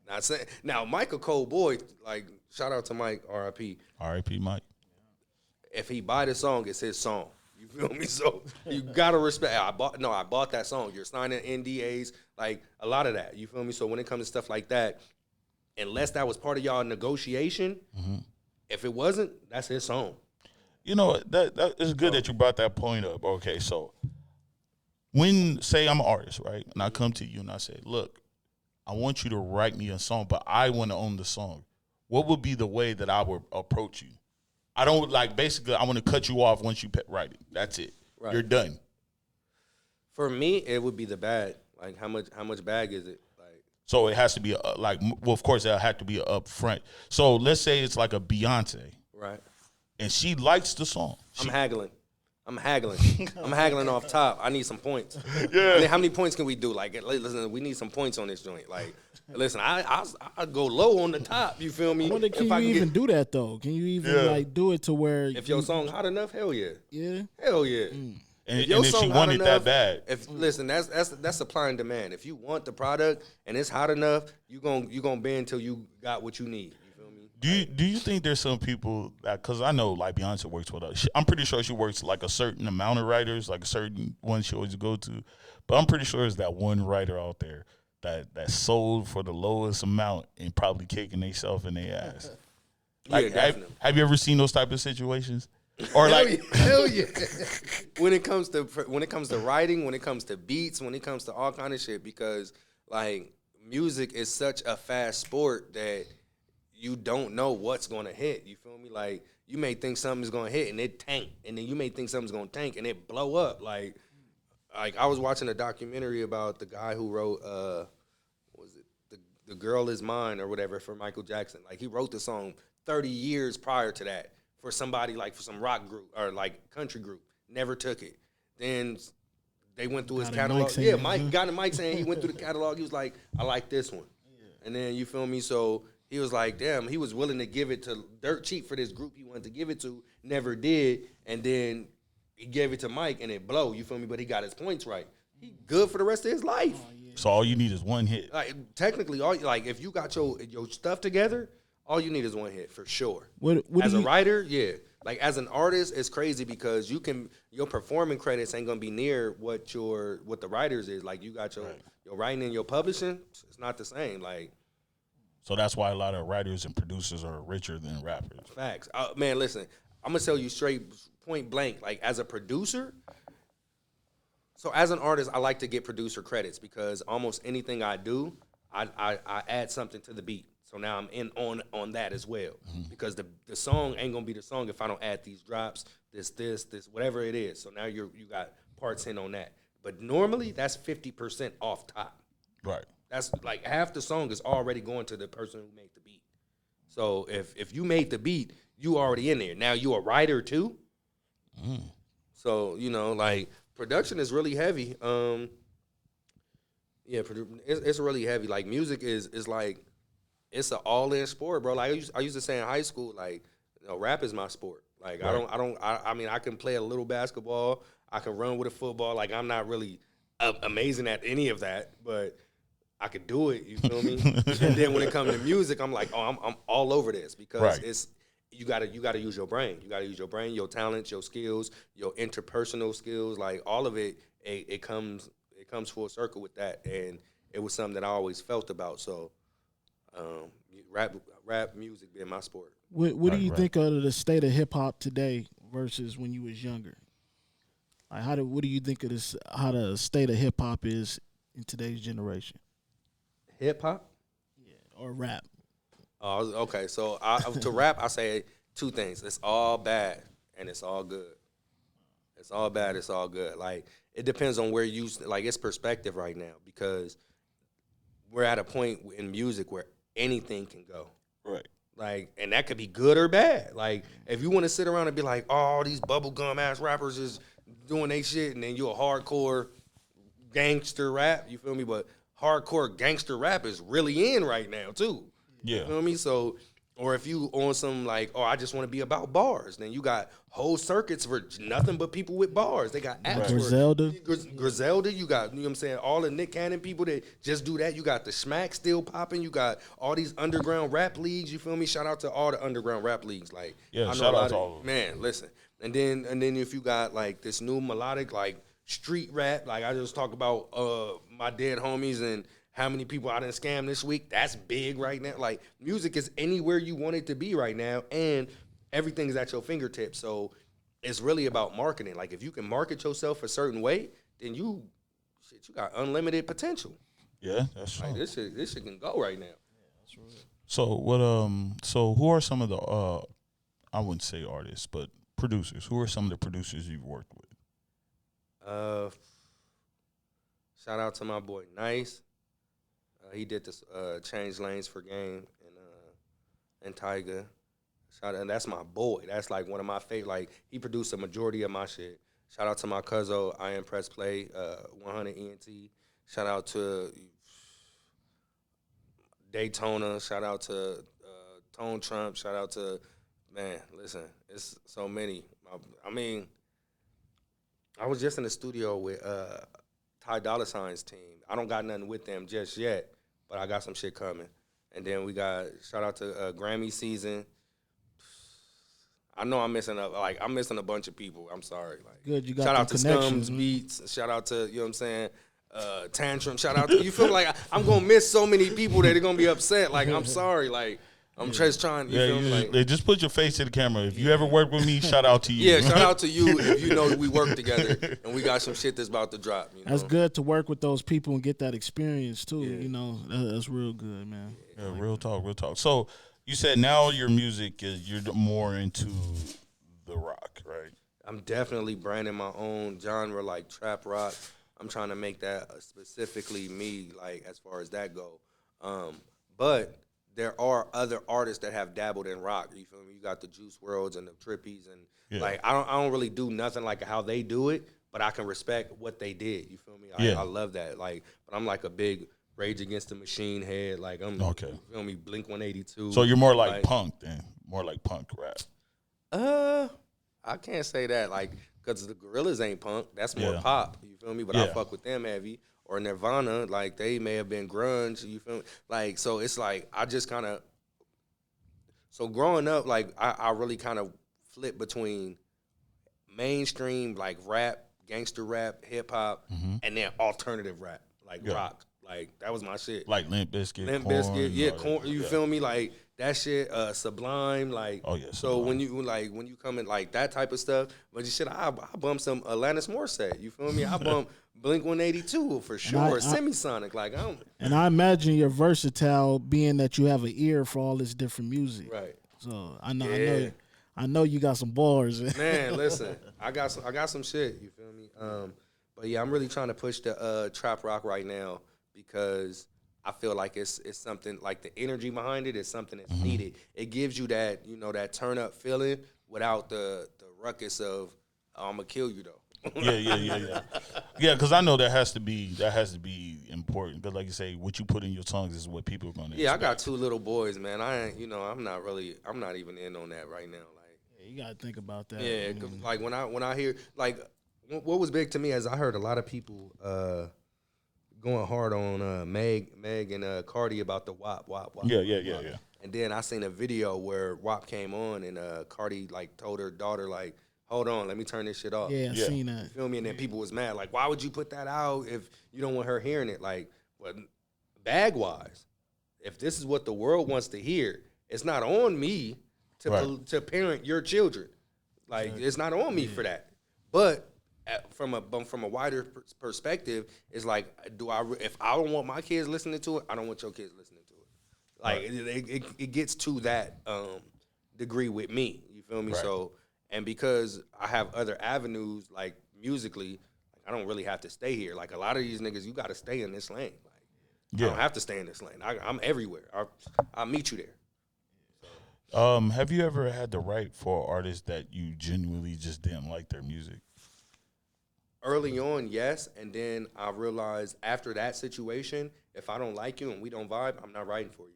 Not saying now Michael Cole boy, like shout out to Mike, R.I.P. R.I.P. Mike. If he buy the song, it's his song. You feel me? So you gotta respect. I bought that song. You're signing NDAs, like a lot of that. You feel me? So when it comes to stuff like that, unless that was part of y'all negotiation, if it wasn't, that's his song. You know, that is good that you brought that point up. Okay, so when, say I'm an artist, right? And I come to you and I say, look, I want you to write me a song, but I want to own the song. What would be the way that I would approach you? I don't, like, basically, I want to cut you off once you write it. That's it. Right. You're done. For me, it would be the bag. Like, how much bag is it? Like, So it has to be, well, of course, it'll have to be up front. So let's say it's like a Beyonce. right. And she likes the song. I'm haggling. I'm haggling off top. I need some points. Yeah. I mean, how many points can we do? Like, listen, we need some points on this joint. Like, listen, I go low on the top. You feel me? I wonder, can you even do that though? Can you even like do it to where if your song hot enough, hell yeah. Yeah. Hell yeah. And if she wanted that bad. Listen, that's supply and demand. If you want the product and it's hot enough, you gonna bend until you got what you need. You feel me? Do you think there's some people that, because I know like Beyonce works with us. I'm pretty sure she works like a certain amount of writers, like a certain one she always go to. But I'm pretty sure there's that one writer out there that sold for the lowest amount and probably kicking themselves in their ass. Like, Yeah, definitely. have you ever seen those type of situations? Or like, hell yeah. When it comes to writing, when it comes to beats, when it comes to all kind of shit, because like music is such a fast sport that you don't know what's gonna hit. You feel me? Like you may think something's gonna hit and it tank, and then you may think something's gonna tank and it blow up. Like I was watching a documentary about the guy who wrote was it the Girl Is Mine or whatever for Michael Jackson. Like he wrote the song 30 years prior to that for somebody, like for some rock group or like country group. Never took it. Then they went through his catalog. Yeah, Mike got a mic saying he went through the catalog. He was like, I like this one. Yeah. And then you feel me? So he was like, damn, he was willing to give it to dirt cheap for this group he wanted to give it to, never did. And then he gave it to Mike and it blow, you feel me? But he got his points right. He good for the rest of his life. Oh, yeah. so all you need is one hit. Like technically, if you got your stuff together, all you need is one hit for sure. What as a writer, yeah. Like as an artist, it's crazy because your performing credits ain't gonna be near what the writers is. Like you got your writing and your publishing, it's not the same. Like So that's why a lot of writers and producers are richer than rappers. facts. Man, listen, I'm gonna tell you straight point blank, like as a producer, so as an artist, I like to get producer credits because almost anything I do, I add something to the beat. So now I'm in on that as well. Because the song ain't gonna be the song if I don't add these drops, this, whatever it is. So now you got parts in on that. But normally that's 50% off top. Right. That's like half the song is already going to the person who made the beat. So if you made the beat, you already in there. Now you a writer too. So, like production is really heavy. It's really heavy. Like music is like, it's an all-in sport, bro. Like I used to say in high school, like, rap is my sport. Like right. I mean, I can play a little basketball. I can run with a football. Like I'm not really amazing at any of that, but I could do it. You feel me? And then when it comes to music, I'm like, I'm all over this because it's you gotta use your brain. You gotta use your brain, your talents, your skills, your interpersonal skills. Like all of it, it comes full circle with that, and it was something that I always felt about. So. Rap music being my sport. What do you think of the state of hip hop today versus when you was younger? Like what do you think of this? How the state of hip hop is in today's generation? Hip hop, yeah, or rap? Oh, okay. So to rap, I say two things: it's all bad and it's all good. It's all bad. It's all good. Like it depends on where you like. It's perspective right now because we're at a point in music where anything can go. Right. Like, and that could be good or bad. Like, if you want to sit around and be like, oh, these bubblegum ass rappers is doing they shit, and then you a hardcore gangster rap, you feel me? But hardcore gangster rap is really in right now too. Yeah. You feel me? So, or if you on some like, oh, I just want to be about bars, then you got whole circuits for nothing but people with bars. They got apps for Griselda. You got, you know what I'm saying, all the Nick Cannon people that just do that. You got the Smack still popping. You got all these underground rap leagues. You feel me? Shout out to all the underground rap leagues. Like, yeah, I know shout out to all of them. Man, listen. And then if you got like this new melodic like street rap, like I just talk about my dead homies and how many people I done scammed this week. That's big right now. Like, music is anywhere you want it to be right now, and everything is at your fingertips. So it's really about marketing. Like, if you can market yourself a certain way, then you got unlimited potential. Yeah, that's true. Like, this shit can go right now. Yeah, that's right. So what? So who are some of the? I wouldn't say artists, but producers. Who are some of the producers you've worked with? Shout out to my boy Nice. He did this Change Lanes for Game and Tyga. And that's my boy. That's like one of my favorite. Like, he produced a majority of my shit. Shout out to my cousin, I Am Press Play, 100 ENT. Shout out to Daytona. Shout out to Tone Trump. Shout out to, man, listen, it's so many. I mean, I was just in the studio with Ty Dolla $ign's team. I don't got nothing with them just yet, but I got some shit coming. And then we got, shout out to Grammy season. I know I'm missing a bunch of people. I'm sorry. Like, good, you got shout out to connections, Scums Beats. Shout out to, you know what I'm saying, Tantrum. Shout out to, you feel like I'm gonna miss so many people that are gonna be upset. Like, I'm sorry. Like, I'm just trying. You feel me? Like, just put your face to the camera. If you ever work with me, shout out to you. Yeah, shout out to you if you know we work together and we got some shit that's about to drop. You know? That's good to work with those people and get that experience too. Yeah. You know, that's real good, man. Yeah, real talk. So you said now your music is you're more into the rock, right? I'm definitely branding my own genre, like trap rock. I'm trying to make that specifically me, like as far as that go. But there are other artists that have dabbled in rock. You feel me? You got the Juice WRLDs and the Trippies, and like I don't really do nothing like how they do it, but I can respect what they did. You feel me? I love that. Like, but I'm like a big Rage Against the Machine head. Like, I'm okay. You feel me? Blink 182. So you're more like punk then, more like punk rap. I can't say that, like, because the Gorillaz ain't punk. That's more pop. You feel me? But I fuck with them heavy. Or Nirvana, like, they may have been grunge. You feel me? Like, so it's like I just kind of. So growing up, like, I really kind of flipped between mainstream, like, rap, gangster rap, hip hop, and then alternative rap, like rock. Like, that was my shit. Like Limp Bizkit, Korn, you feel me? Like, that shit, Sublime, like. Oh, yeah, So when you come in, like, that type of stuff, but shit, I bump some Alanis Morissette, you feel me? I bump Blink 182 for sure, Semisonic, like, I don't. And I imagine you're versatile, being that you have an ear for all this different music. Right. So I know you got some bars. Man, listen, I got some shit, you feel me? But yeah, I'm really trying to push the trap rock right now, because I feel like it's something, like, the energy behind it is something that's needed. It gives you that, you know, that turn up feeling without the ruckus of, oh, I'm gonna kill you though. Yeah, because I know that has to be important. Because, like you say, what you put in your songs is what people are gonna. Yeah, expect. I got 2 little boys, man. I ain't, you know, I'm not even in on that right now. Like, yeah, you gotta think about that. Yeah, like when I hear, like, what was big to me is I heard a lot of people going hard on Meg and Cardi about the WAP. Yeah. And then I seen a video where WAP came on and Cardi, like, told her daughter, like, hold on, let me turn this shit off. Yeah, I seen that. You feel me? And then people was mad, like, why would you put that out if you don't want her hearing it? Like, well, bag-wise, if this is what the world wants to hear, it's not on me to parent your children. Like, it's not on me for that. But from a wider perspective, it's like, if I don't want my kids listening to it, I don't want your kids listening to it. Like, it gets to that degree with me. You feel me? Right. So, and because I have other avenues, like, musically, like, I don't really have to stay here. Like, a lot of these niggas, you got to stay in this lane. Like, I don't have to stay in this lane. I'm everywhere. I'll meet you there. Have you ever had to write for artists that you genuinely just didn't like their music? Early on, yes, and then I realized after that situation, if I don't like you and we don't vibe, I'm not writing for you.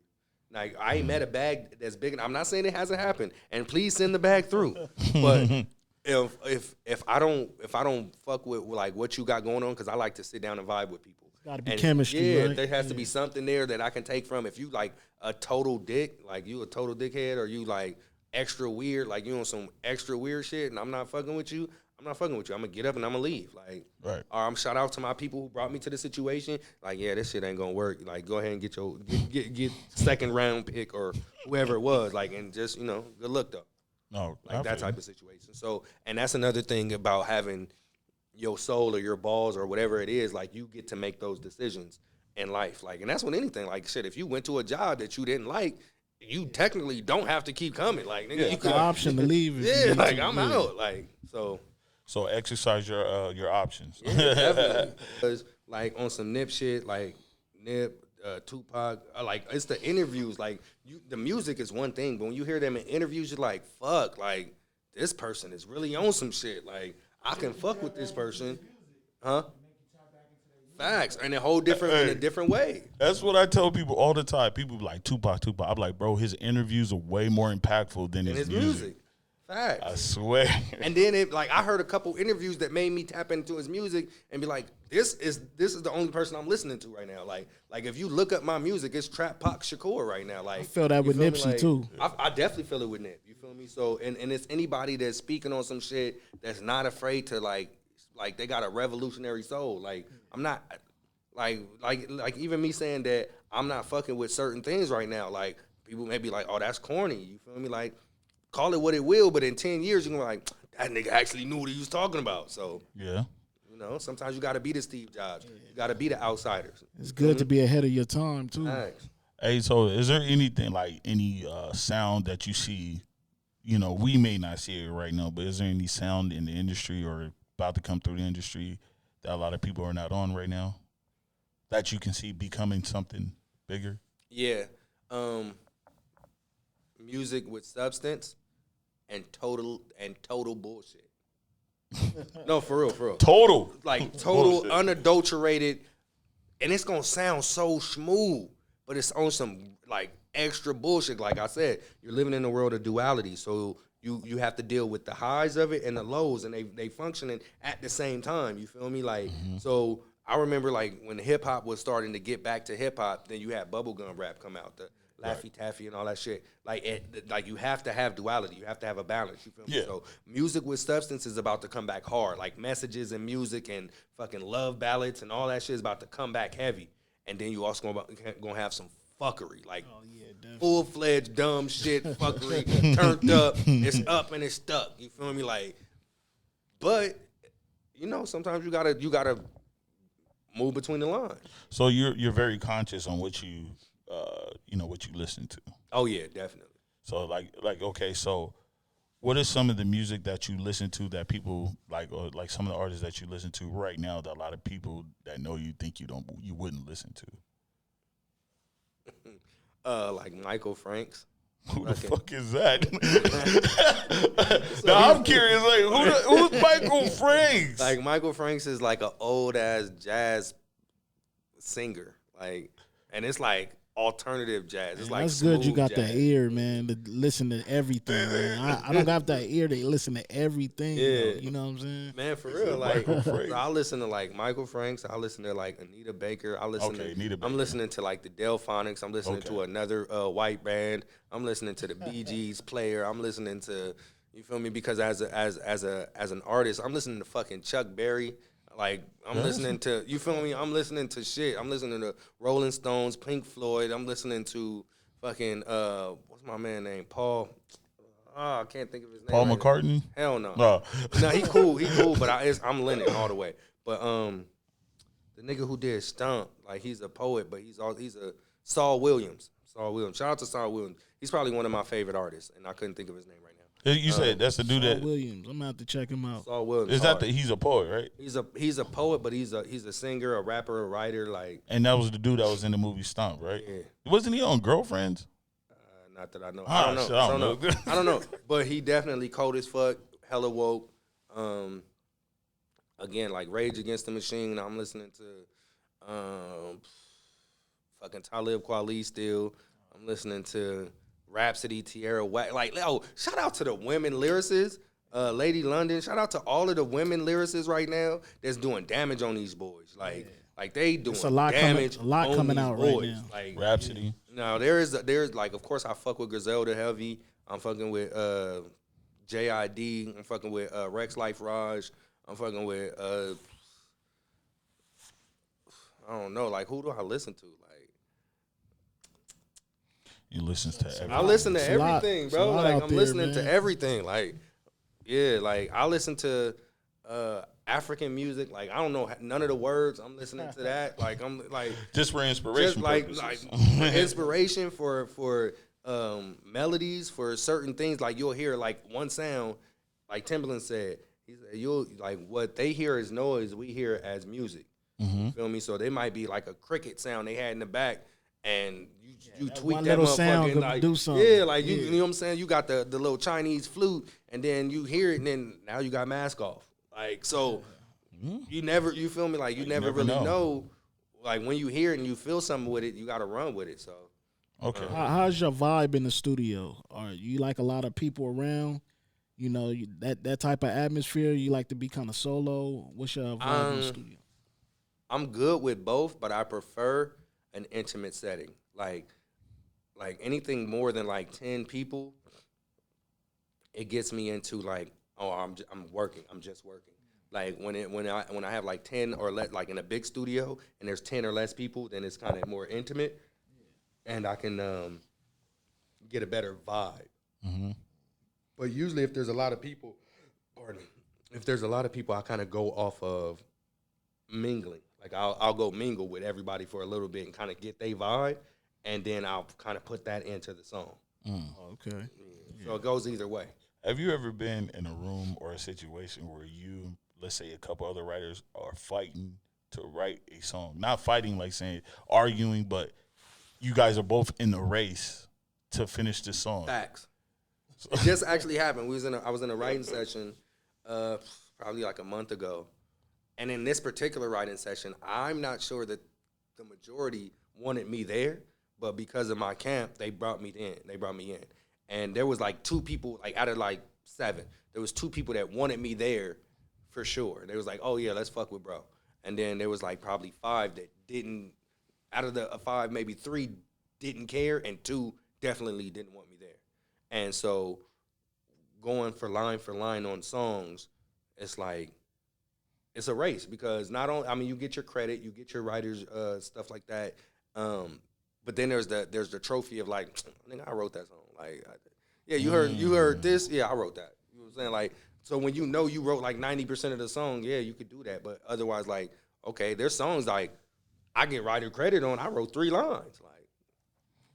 Like, I ain't met a bag that's big. I'm not saying it hasn't happened, and please send the bag through. But if I don't fuck with like what you got going on, because I like to sit down and vibe with people. Got to be chemistry, Yeah, right? there has to be something there that I can take from. If you like a total dick, like you a total dickhead, or you like extra weird, like you on some extra weird shit, and I'm not fucking with you. I'm not fucking with you. I'm gonna get up and I'm gonna leave. Like, Right. Or I'm shout out to my people who brought me to the situation. Like, yeah, this shit ain't gonna work. Like, go ahead and get your get second round pick or whoever it was. Like, and just good luck though. No, Like that type of situation. So, and that's another thing about having your soul or your balls or whatever it is. Like, you get to make those decisions in life. Like, and that's with anything. Like, shit, if you went to a job that you didn't like, you technically don't have to keep coming. Like, nigga, you The option to leave. if you yeah, need like to. I'm Yeah. out. Like, so. So exercise your options. Yeah, definitely. Because like on some Nip shit, like Nip, Tupac, like it's the interviews. Like the music is one thing, but when you hear them in interviews, you're like, fuck, like this person is really on some shit. Like I can fuck with this person, huh? Facts, and a whole different in a different way. That's what I tell people all the time. People be like Tupac. I'm like, bro, his interviews are way more impactful than And his his music. Facts. I swear. And then I heard a couple interviews that made me tap into his music and be like, this is the only person I'm listening to right now. Like if you look up my music, it's Trap Pac Shakur right now. Like I feel that you with feel me? Nipsey Like, too. I definitely feel it with Nip. You feel me? So and it's anybody that's speaking on some shit that's not afraid to like they got a revolutionary soul. Like I'm not like even me saying that I'm not fucking with certain things right now. Like people may be like, oh, that's corny. You feel me? Like call it what it will, but in 10 years, you're going to be like, that nigga actually knew what he was talking about. So, Yeah. Sometimes you got to be the Steve Jobs. You got to be the outsiders. It's good to be ahead of your time too. Thanks. Hey, so is there anything like any sound that you see? We may not see it right now, but is there any sound in the industry or about to come through the industry that a lot of people are not on right now that you can see becoming something bigger? Yeah. Music with substance and total bullshit. No, for real. Total. Like total Bullshit. unadulterated, and it's gonna sound so smooth, but it's on some like extra bullshit. Like I said, you're living in a world of duality, so you have to deal with the highs of it and the lows, and they functioning at the same time. You feel me? Like so. I remember like when hip hop was starting to get back to hip hop, then you had bubblegum rap come out, the Laffy Taffy and all that shit. Like you have to have duality. You have to have a balance. You feel me? Yeah. So music with substance is about to come back hard. Like messages and music and fucking love ballads and all that shit is about to come back heavy. And then you also gonna have some fuckery. Like full-fledged dumb shit fuckery turned up. It's up and it's stuck. You feel me? Like, but sometimes you gotta move between the lines. So you're very conscious on what you what you listen to. Oh yeah, definitely. So like okay, so what is some of the music that you listen to that people like, or like some of the artists that you listen to right now that a lot of people that know you think you wouldn't listen to? Like Michael Franks. Who the fuck is that? Now I'm curious, like who's Michael Franks? Like Michael Franks is like an old ass jazz singer, like, and it's like alternative jazz. It's like That's good. You got jazz. the ear, man, to listen to everything, man. I don't got that ear to listen to everything. Yeah. You know what I'm saying? Man, for real, like Michael Franks. I listen to like Michael Franks. I listen to like Anita Baker. I listen Okay, to Anita Baker. I'm listening to like the Delphonics. I'm listening to Okay. another white band. I'm listening to the Bee Gees Player. I'm listening to, you feel me? Because as an artist, I'm listening to fucking Chuck Berry. Like I'm listening to, you feel me? I'm listening to shit. I'm listening to Rolling Stones, Pink Floyd. I'm listening to fucking what's my man name? Paul. Oh, I can't think of his name. Paul right McCartney? now. Hell no. No. No, he cool, but I'm Lennon all the way. But the nigga who did Stomp, like he's a poet, but he's a Saul Williams. Shout out to Saul Williams. He's probably one of my favorite artists, and I couldn't think of his name right now. You said that's the dude Saul that Williams. I'm gonna have to check him out. Saul Williams. is that hard. he's a poet, right? He's a poet, but he's a singer, a rapper, a writer. Like And that was the dude that was in the movie Stomp, right? Yeah. Wasn't he on Girlfriends? Not that I know. Ah, I don't know. shit, I don't know. I don't know. But he definitely cold as fuck, hella woke. Again, like Rage Against the Machine. I'm listening to fucking Talib Kweli still. I'm listening to Rhapsody, Tierra Whack. Like, shout out to the women lyricists. Lady London. Shout out to all of the women lyricists right now that's doing damage on these boys. Like they doing damage. A lot on coming these out boys. right now. Like Rhapsody. no, there's like, of course I fuck with Griselda heavy. I'm fucking with JID. I'm fucking with Rex Life Raj. I'm fucking with I don't know. Like, who do I listen to? Like, You listen to everything. I listen to It's a lot. everything, It's a bro. lot Like, out I'm there, listening man. to everything. Like, yeah, like I listen to African music. Like, I don't know none of the words. I'm listening to that. Like, I'm like Just for inspiration just like purposes. for inspiration for melodies, for certain things. Like, you'll hear like one sound, like Timbaland said. He said, you'll like what they hear as noise, we hear it as music. You feel me? So they might be like a cricket sound they had in the back, and you tweak one that little sound motherfucker, could like, do something. yeah, like you Yeah. know what I'm saying? You got the little Chinese flute, and then you hear it, and then now you got mask off. Like, so you feel me? Like, you never never really know. know. Like, when you hear it and you feel something with it, you got to run with it. So Okay. How's your vibe in the studio? Are you like a lot of people around? You know, that type of atmosphere. You like to be kind of solo. What's your vibe in the studio? I'm good with both, but I prefer an intimate setting. Like anything more than like 10 people, it gets me into like, oh, I'm working. I'm just working. Like when I have like 10 or less, like in a big studio and there's 10 or less people, then it's kind of more intimate, and I can get a better vibe. But usually, if there's a lot of people, I kind of go off of mingling. Like I'll go mingle with everybody for a little bit and kind of get their vibe, and then I'll kind of put that into the song. Okay. So it goes either way. Have you ever been in a room or a situation where you, let's say a couple other writers, are fighting to write a song? Not fighting like saying arguing, but you guys are both in the race to finish this song. Facts. It just actually happened. I was in a writing session probably like a month ago. And in this particular writing session, I'm not sure that the majority wanted me there, but because of my camp, they brought me in. And there was like 2 people, like out of like 7, there was 2 people that wanted me there for sure. They was like, oh yeah, let's fuck with bro. And then there was like probably 5 that didn't, out of the 5, maybe 3 didn't care, and 2 definitely didn't want me there. And so going for line on songs, it's like, it's a race, because not only, I mean, you get your credit, you get your writers, stuff like that. But then there's the trophy of like, nigga, I wrote that song. Like, you heard this? Yeah, I wrote that. You know what I'm saying? Like, so when you know you wrote like 90% of the song, yeah, you could do that. But otherwise, like, okay, there's songs like I get writer credit on, I wrote 3 lines. Like,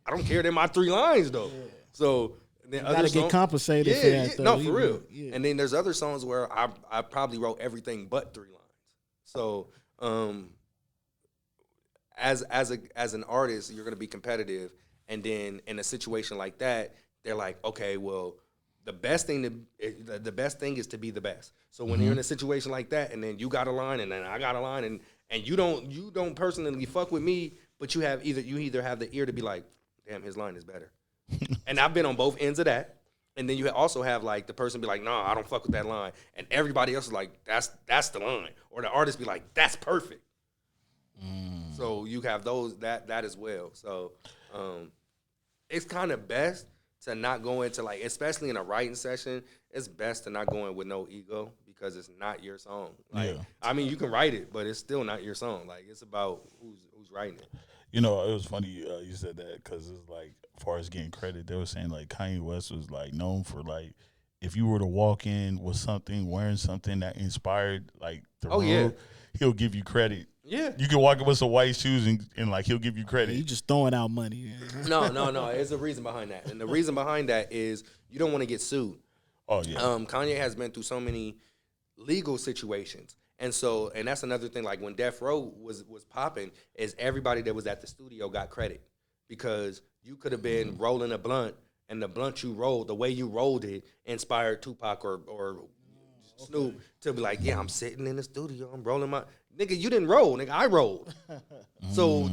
I don't care, they're my 3 lines though. Yeah. So then You gotta get compensated for that, though. No, for real. Yeah. And then there's other songs where I probably wrote everything but 3 lines. So as an artist, you're gonna be competitive, and then in a situation like that, they're like, okay, well, the best thing is to be the best. So when you're in a situation like that, and then you got a line, and then I got a line, and you don't personally fuck with me, but you either have the ear to be like, damn, his line is better. And I've been on both ends of that. And then you also have like the person be like, nah, I don't fuck with that line. And everybody else is like, that's the line. Or the artist be like, that's perfect. So you have that as well. So it's kind of best to not go into like, especially in a writing session, it's best to not go in with no ego, because it's not your song. Like, Yeah. I mean, you can write it, but it's still not your song. Like, it's about who's writing it. You know, it was funny you said that, because it's like, as far as getting credit, they were saying like Kanye West was like known for like, if you were to walk in with something, wearing something that inspired like the room, he'll give you credit. Yeah. You can walk in with some white shoes and like he'll give you credit. You just throwing out money. No. There's a reason behind that. And the reason behind that is you don't want to get sued. Oh, yeah. Kanye has been through so many legal situations. And that's another thing, like when Death Row was popping, is everybody that was at the studio got credit, because you could have been rolling a blunt and the blunt you rolled, the way you rolled it, inspired Tupac or Snoop to be like, yeah, I'm sitting in the studio, I'm rolling my nigga. You didn't roll, nigga. I rolled. So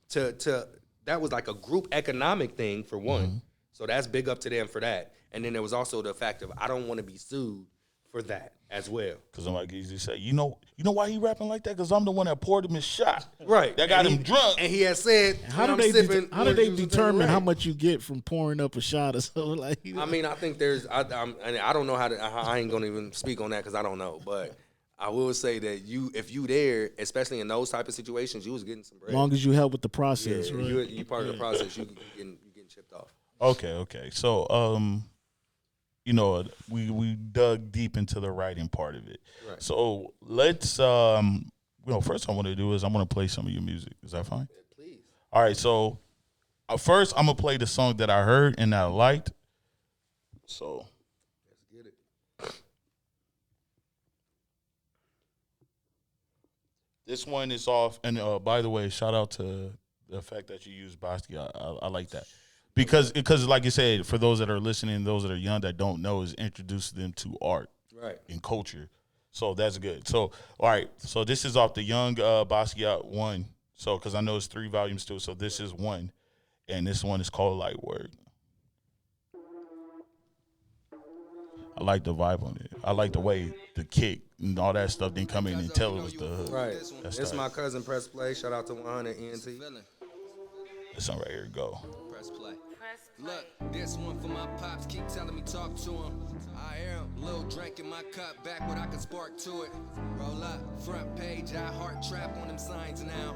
to that was like a group economic thing for one. So that's big up to them for that. And then there was also the fact of I don't want to be sued for that as well. Because I'm like easy say, you know why he rapping like that? Because I'm the one that poured him his shot. Right. That got him drunk. And he had said, How do they determine how much you get from pouring up a shot or something like that? I mean, I think there's I don't know I ain't gonna even speak on that because I don't know, but I will say that if you there, especially in those type of situations, you was getting some bread. As long as you help with the process, right? You part of the process, you getting chipped off. Okay. So we dug deep into the writing part of it. Right. So let's first I want to do is I'm gonna play some of your music. Is that fine? Yeah, please. All right, so first I'm gonna play the song that I heard and that I liked. So let's get it. This one is off, and by the way, shout out to the fact that you use Basquiat. I like that. Because like you said, for those that are listening, those that are young that don't know, is introduce them to art and culture. So that's good. So all right, so this is off the Young Basquiat 1. So because I know it's 3 volumes too. So this is 1, and this one is called Light Work. I like the vibe on it. I like the way the kick and all that stuff didn't come in and tell it was the hook. Right. This my cousin Press Play. Shout out to 100 ENT. This one right here go. Press play. Look, this one for my pops, keep telling me talk to him. I am little drink in my cup, back what I can spark to it. Roll up, front page, I heart trap on them signs now.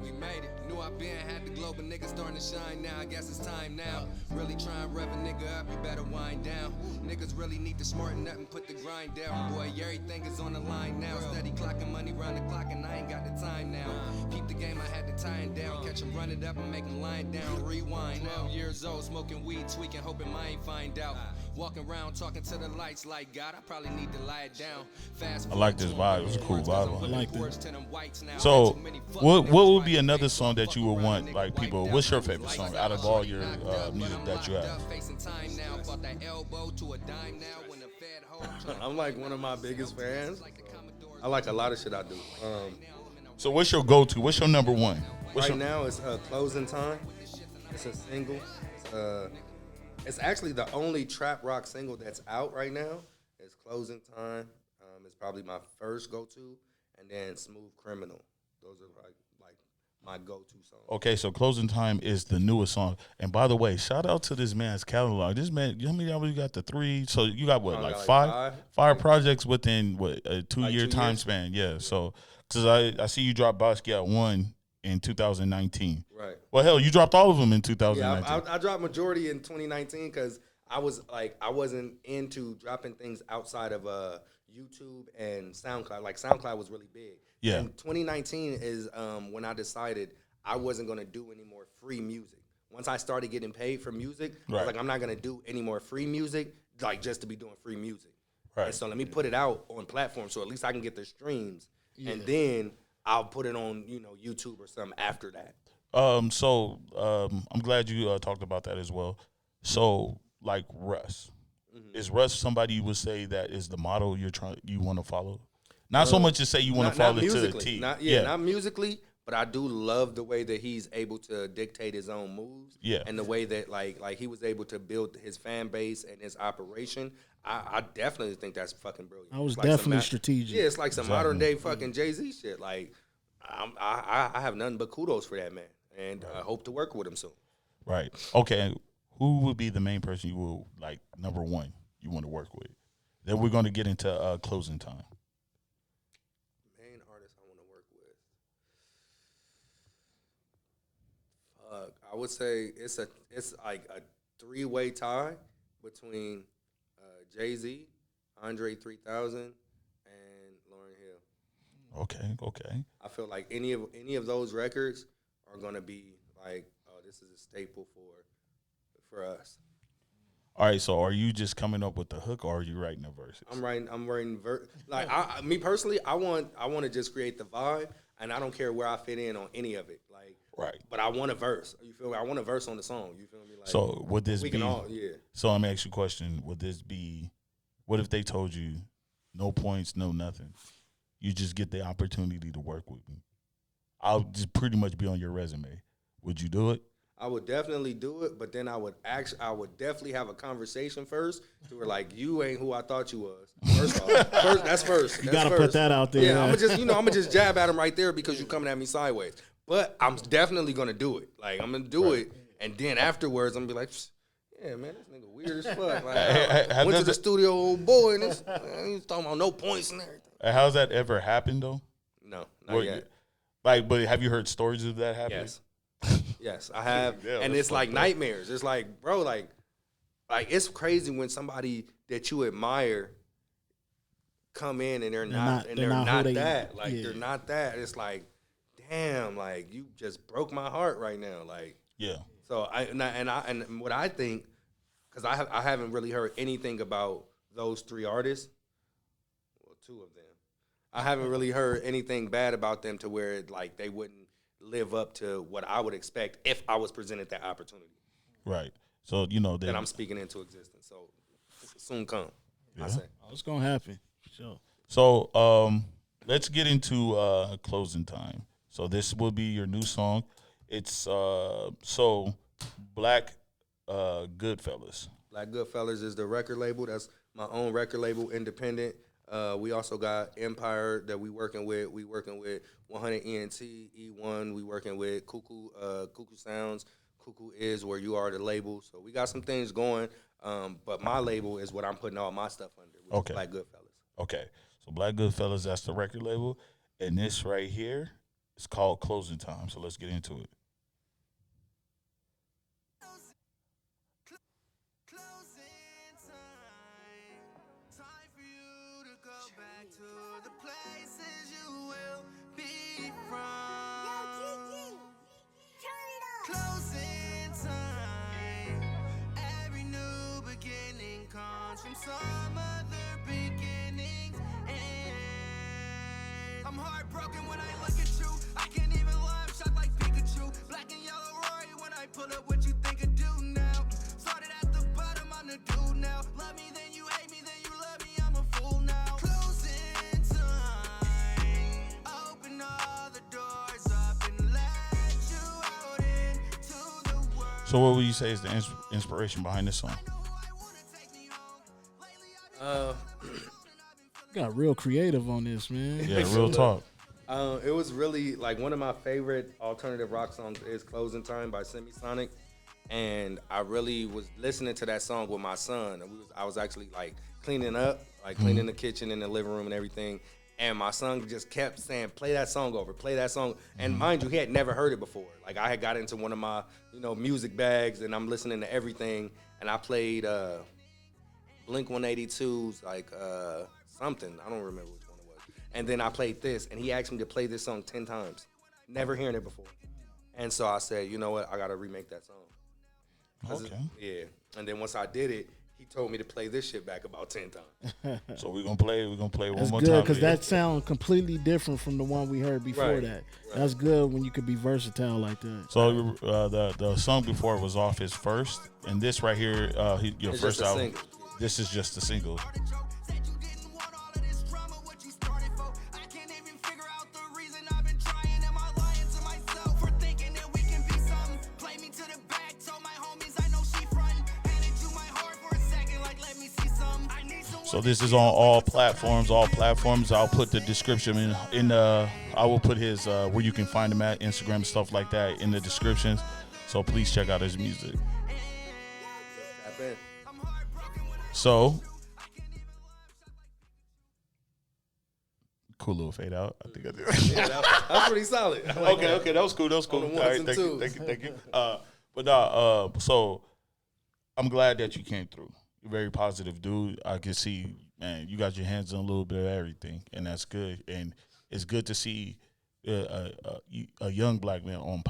We made it, knew I been, had the globe, but niggas starting to shine now. I guess it's time now. Really try and rev a nigga up, you better wind down. Niggas really need to smarten up and put the grind down. Boy, everything is on the line now. Steady clocking money round the clock, and I ain't got the time now. Keep the game, I had to tie it down. Catch him, run it up, and make him line down. Rewind. 12 years old, smoking weed, tweaking, hoping mine find out. Walking around, talking to the lights like God, I probably need to lie it down. Fast I like this vibe. It's a cool vibe. I like that. So, what would be another song that you would want, like, people? What's your favorite song out of all your music that you have? I'm like one of my biggest fans. I like a lot of shit I do. So, what's your go-to? What's your number one? Now it's Closing Time. It's a single. It's actually the only trap rock single that's out right now. It's Closing Time. It's probably my first go-to, and then Smooth Criminal. Those are like my go-to songs. Okay, so Closing Time is the newest song. And by the way, shout out to this man's catalog. This man, how many albums you got? The 3. So you got what, like five projects within what, a 2-year time span? Yeah. So because I see you drop Basquiat 1 in 2019. Right. Well, hell, you dropped all of them in 2019. Yeah, I dropped majority in 2019 because I wasn't into dropping things outside of YouTube and SoundCloud. Like SoundCloud was really big. Yeah. And 2019 is when I decided I wasn't gonna do any more free music. Once I started getting paid for music, I was like, I'm not gonna do any more free music, like just to be doing free music. Right. And so let me put it out on platforms so at least I can get the streams, and then I'll put it on YouTube or something after that. So I'm glad you talked about that as well. So like Russ, is Russ somebody you would say that is the model you want to follow? Not so much to say you want to follow it to the T. Not musically, but I do love the way that he's able to dictate his own moves. Yeah. And the way that like he was able to build his fan base and his operation. I definitely think that's fucking brilliant. I was definitely strategic. Yeah, it's like some modern day fucking Jay-Z shit. Like I have nothing but kudos for that man, and I hope to work with him soon. Right. Okay. Who would be the main person you will, like, number one you want to work with? Then we're going to get into Closing Time. Main artist I want to work with. I would say it's like a 3-way tie between Jay-Z, Andre 3000, and Lauryn Hill. Okay. I feel like any of those records are gonna be like, oh, this is a staple for us. All right, so are you just coming up with the hook, or are you writing the verses? I'm writing me personally, I want to just create the vibe, and I don't care where I fit in on any of it. Like Right. But I want a verse. You feel me? I want a verse on the song. You feel me? Like, So would this we be? can all, yeah. So let me ask you a question. Would this be? What if they told you no points, no nothing? You just get the opportunity to work with me. I'll just pretty much be on your resume. Would you do it? I would definitely do it, but then I would definitely have a conversation first to where like you ain't who I thought you was. First off, that's first. You gotta put that out there. Yeah, I'm gonna just jab at him right there because you coming at me sideways. But I'm definitely gonna do it. Like I'm gonna do it, and then afterwards I'm gonna be like, yeah, man, this nigga weird as fuck. Like, I went to the studio, old boy, and this he was talking about no points and everything. How's that ever happened though? No, not yet. Like, but have you heard stories of that happening? Yes. Yes, I have, Yeah, and it's like nightmares. It's like, bro, like it's crazy when somebody that you admire come in and they're not that. Like they're not that. It's like, damn, like you just broke my heart right now. Like, yeah. So and what I think, because I haven't really heard anything about those three artists. Well, two of them. I haven't really heard anything bad about them to where like they wouldn't live up to what I would expect if I was presented that opportunity. Right. So, you know, that I'm speaking into existence. So soon come. Yeah. I say. Oh, it's gonna happen. Sure. So let's get into closing time. So this will be your new song. It's Black Goodfellas. Black Goodfellas is the record label. That's my own record label, independent. We also got Empire that we working with. We working with 100 ENT, E1. We working with Cuckoo Sounds. Cuckoo is where you are the label. So we got some things going. But my label is what I'm putting all my stuff under, which is Black Goodfellas. Okay. So Black Goodfellas, that's the record label. And this right here is called Closing Time. So let's get into it. From some other beginnings, and I'm heartbroken when I look at you. I can't even lie, I'm shocked like Pikachu. Black and yellow Rory when I pull up, what you think I do now? Started at the bottom, I'm the dude now. Love me, then you hate me, then you love me, I'm a fool now. Closing time, open all the doors up and let you out into the world. So what would you say is the inspiration behind this song? Got real creative on this, man. Yeah, real talk. It was really like one of my favorite alternative rock songs is "Closing Time" by Semisonic, and I really was listening to that song with my son. I was actually like cleaning up, like cleaning the kitchen and the living room and everything, and my son just kept saying, "Play that song over, play that song." And mind you, he had never heard it before. Like I had got into one of my music bags, and I'm listening to everything, and I played Blink-182's like something. I don't remember which one it was. And then I played this, and he asked me to play this song 10 times. Never hearing it before. And so I said, you know what? I got to remake that song. Okay. Yeah. And then once I did it, he told me to play this shit back about 10 times. So we're gonna play one That's more good, time. because that sounds completely different from the one we heard before Right, that. right. That's good when you could be versatile like that. So the song before was off his first, and this right here, your It's first just a album. single. This is just a single. So this is on all platforms. I'll put the description in I will put his where you can find him at Instagram, stuff like that in the descriptions. So please check out his music. Tap in. So cool little fade out. I think I did. Yeah, that's pretty solid. I like that. Okay, that was cool. On the ones and twos. Thank you. But no, so I'm glad that you came through. You're a very positive dude. I can see, man, you got your hands on a little bit of everything, and that's good. And it's good to see a young black man on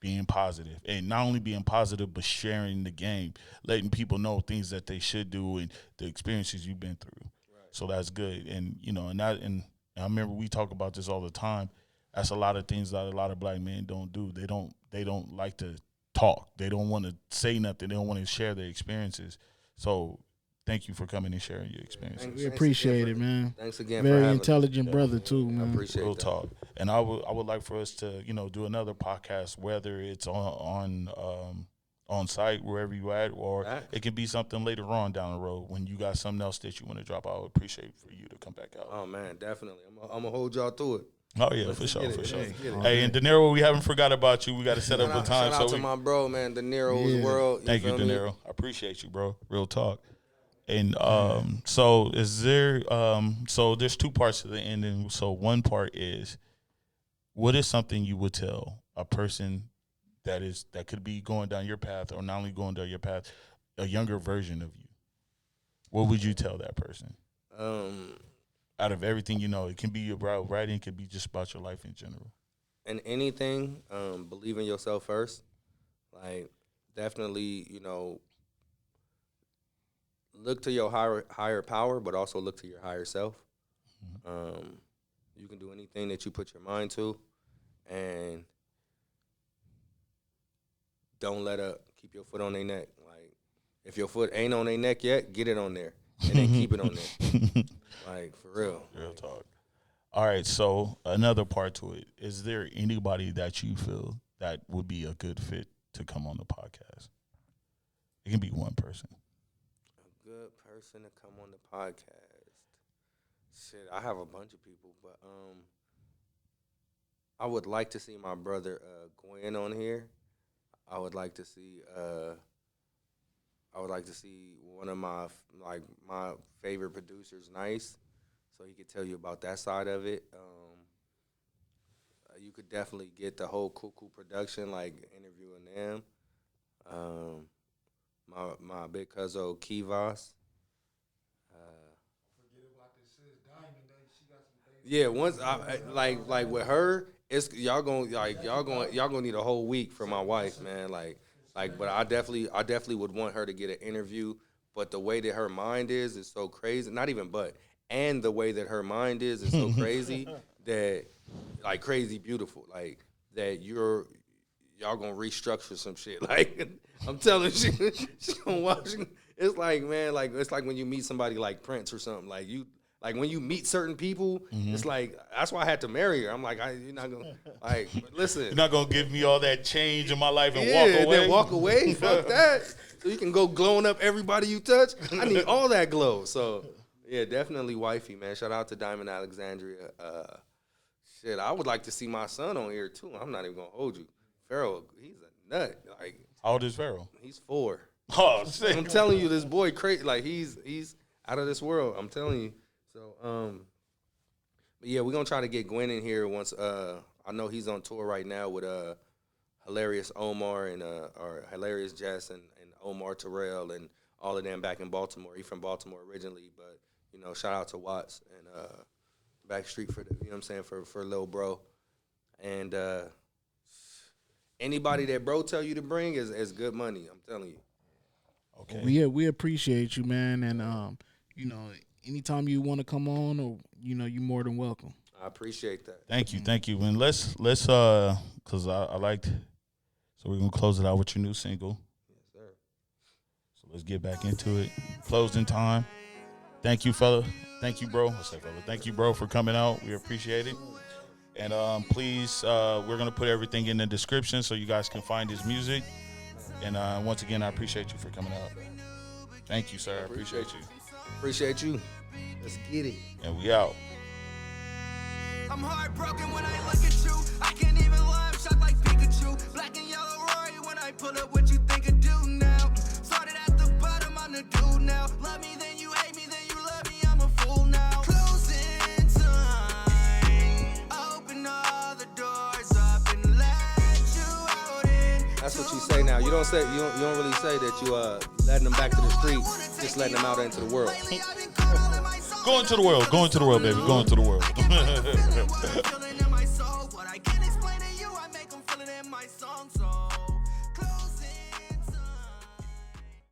being positive, and not only being positive, but sharing the game, letting people know things that they should do and the experiences you've been through. Right. So that's good. And I remember we talk about this all the time. That's a lot of things that a lot of black men don't do. They don't like to talk. They don't want to say nothing. They don't want to share their experiences. So thank you for coming and sharing your experiences. We appreciate it, man. Thanks again. Very for having intelligent brother too, me. I man. appreciate Real that. talk. And I would like for us to, do another podcast, whether it's on site, wherever you at, or it can be something later on down the road when you got something else that you want to drop. I would appreciate for you to come back out. Oh man, definitely. I'm gonna hold y'all through it. Oh yeah, for sure. Hey, and De Niro, we haven't forgot about you. We got to set up a time. Shout out to my bro, man, De Niro's World. Thank you, De Niro. I appreciate you, bro. Real talk. And so is there? So there's two parts to the ending. So one part is, what is something you would tell a person that could be going down your path, or not only going down your path, a younger version of you? What would you tell that person? Out of everything it can be about writing, it can be just about your life in general. And anything, believe in yourself first. Like, definitely, look to your higher power, but also look to your higher self. Mm-hmm. You can do anything that you put your mind to, and don't let up. Keep your foot on their neck. Like, if your foot ain't on their neck yet, get it on there, and then keep it on there. Like, for real. Real talk. All right, so another part to it. Is there anybody that you feel that would be a good fit to come on the podcast? It can be one person. A good person to come on the podcast. Shit, I have a bunch of people, but I would like to see my brother Gwen on here. I would like to see one of my favorite producers, Nice, so he could tell you about that side of it. You could definitely get the whole Cuckoo production, like interviewing them. My big cousin Kivas. Yeah, once like with her, it's y'all gonna need a whole week for my wife, man. But I definitely would want her to get an interview. But the way that her mind is so crazy. Not even and the way that her mind is so crazy that, like, crazy beautiful. Like, that y'all gonna restructure some shit. Like, I'm telling you, she gonna watch. It's like, man, like, it's like when you meet somebody like Prince or something. Like when you meet certain people, it's like, that's why I had to marry her. I'm like, you're not gonna, like, listen. You're not gonna give me all that change in my life and walk away. Then walk away. Fuck that. So you can go glowing up everybody you touch. I need all that glow. So yeah, definitely wifey, man. Shout out to Diamond Alexandria. Shit, I would like to see my son on here too. I'm not even gonna hold you. Pharaoh, he's a nut. Like, how old is Pharaoh? He's 4. Oh, shit. I'm telling you, this boy crazy. Like, he's out of this world. I'm telling you. So, but yeah, we're gonna try to get Gwen in here once. I know he's on tour right now with Hilarious Omar and or Hilarious Jess and Omar Terrell and all of them back in Baltimore. He's from Baltimore originally, but shout out to Watts and Backstreet for the, what I'm saying, for Lil Bro. And anybody that bro tell you to bring is good money. I'm telling you. Okay. We appreciate you, man, and anytime you want to come on, or you're more than welcome. I appreciate that. Thank you. And let's because I liked. So we're gonna close it out with your new single. Yes, sir. So let's get back into it. Closing time. Thank you, fella. Thank you, bro. I say fella. Thank you, bro, for coming out. We appreciate it. And please, we're gonna put everything in the description so you guys can find his music. And once again, I appreciate you for coming out. Thank you, sir. I appreciate you. Appreciate you. Let's get it. And we out. I'm heartbroken when I look at you. I can't even lie, I'm shocked like Pikachu. Black and yellow Rory when I pull up, what you think I do now? Started at the bottom, I'm the dude now. Love me, then you hate me, then you love me, I'm a fool now. Closing time. Open all the doors up and let you out in. That's what you say now. You don't really say that you letting them back to the street, just letting them out into the world. Go into the world, baby. Go into the world.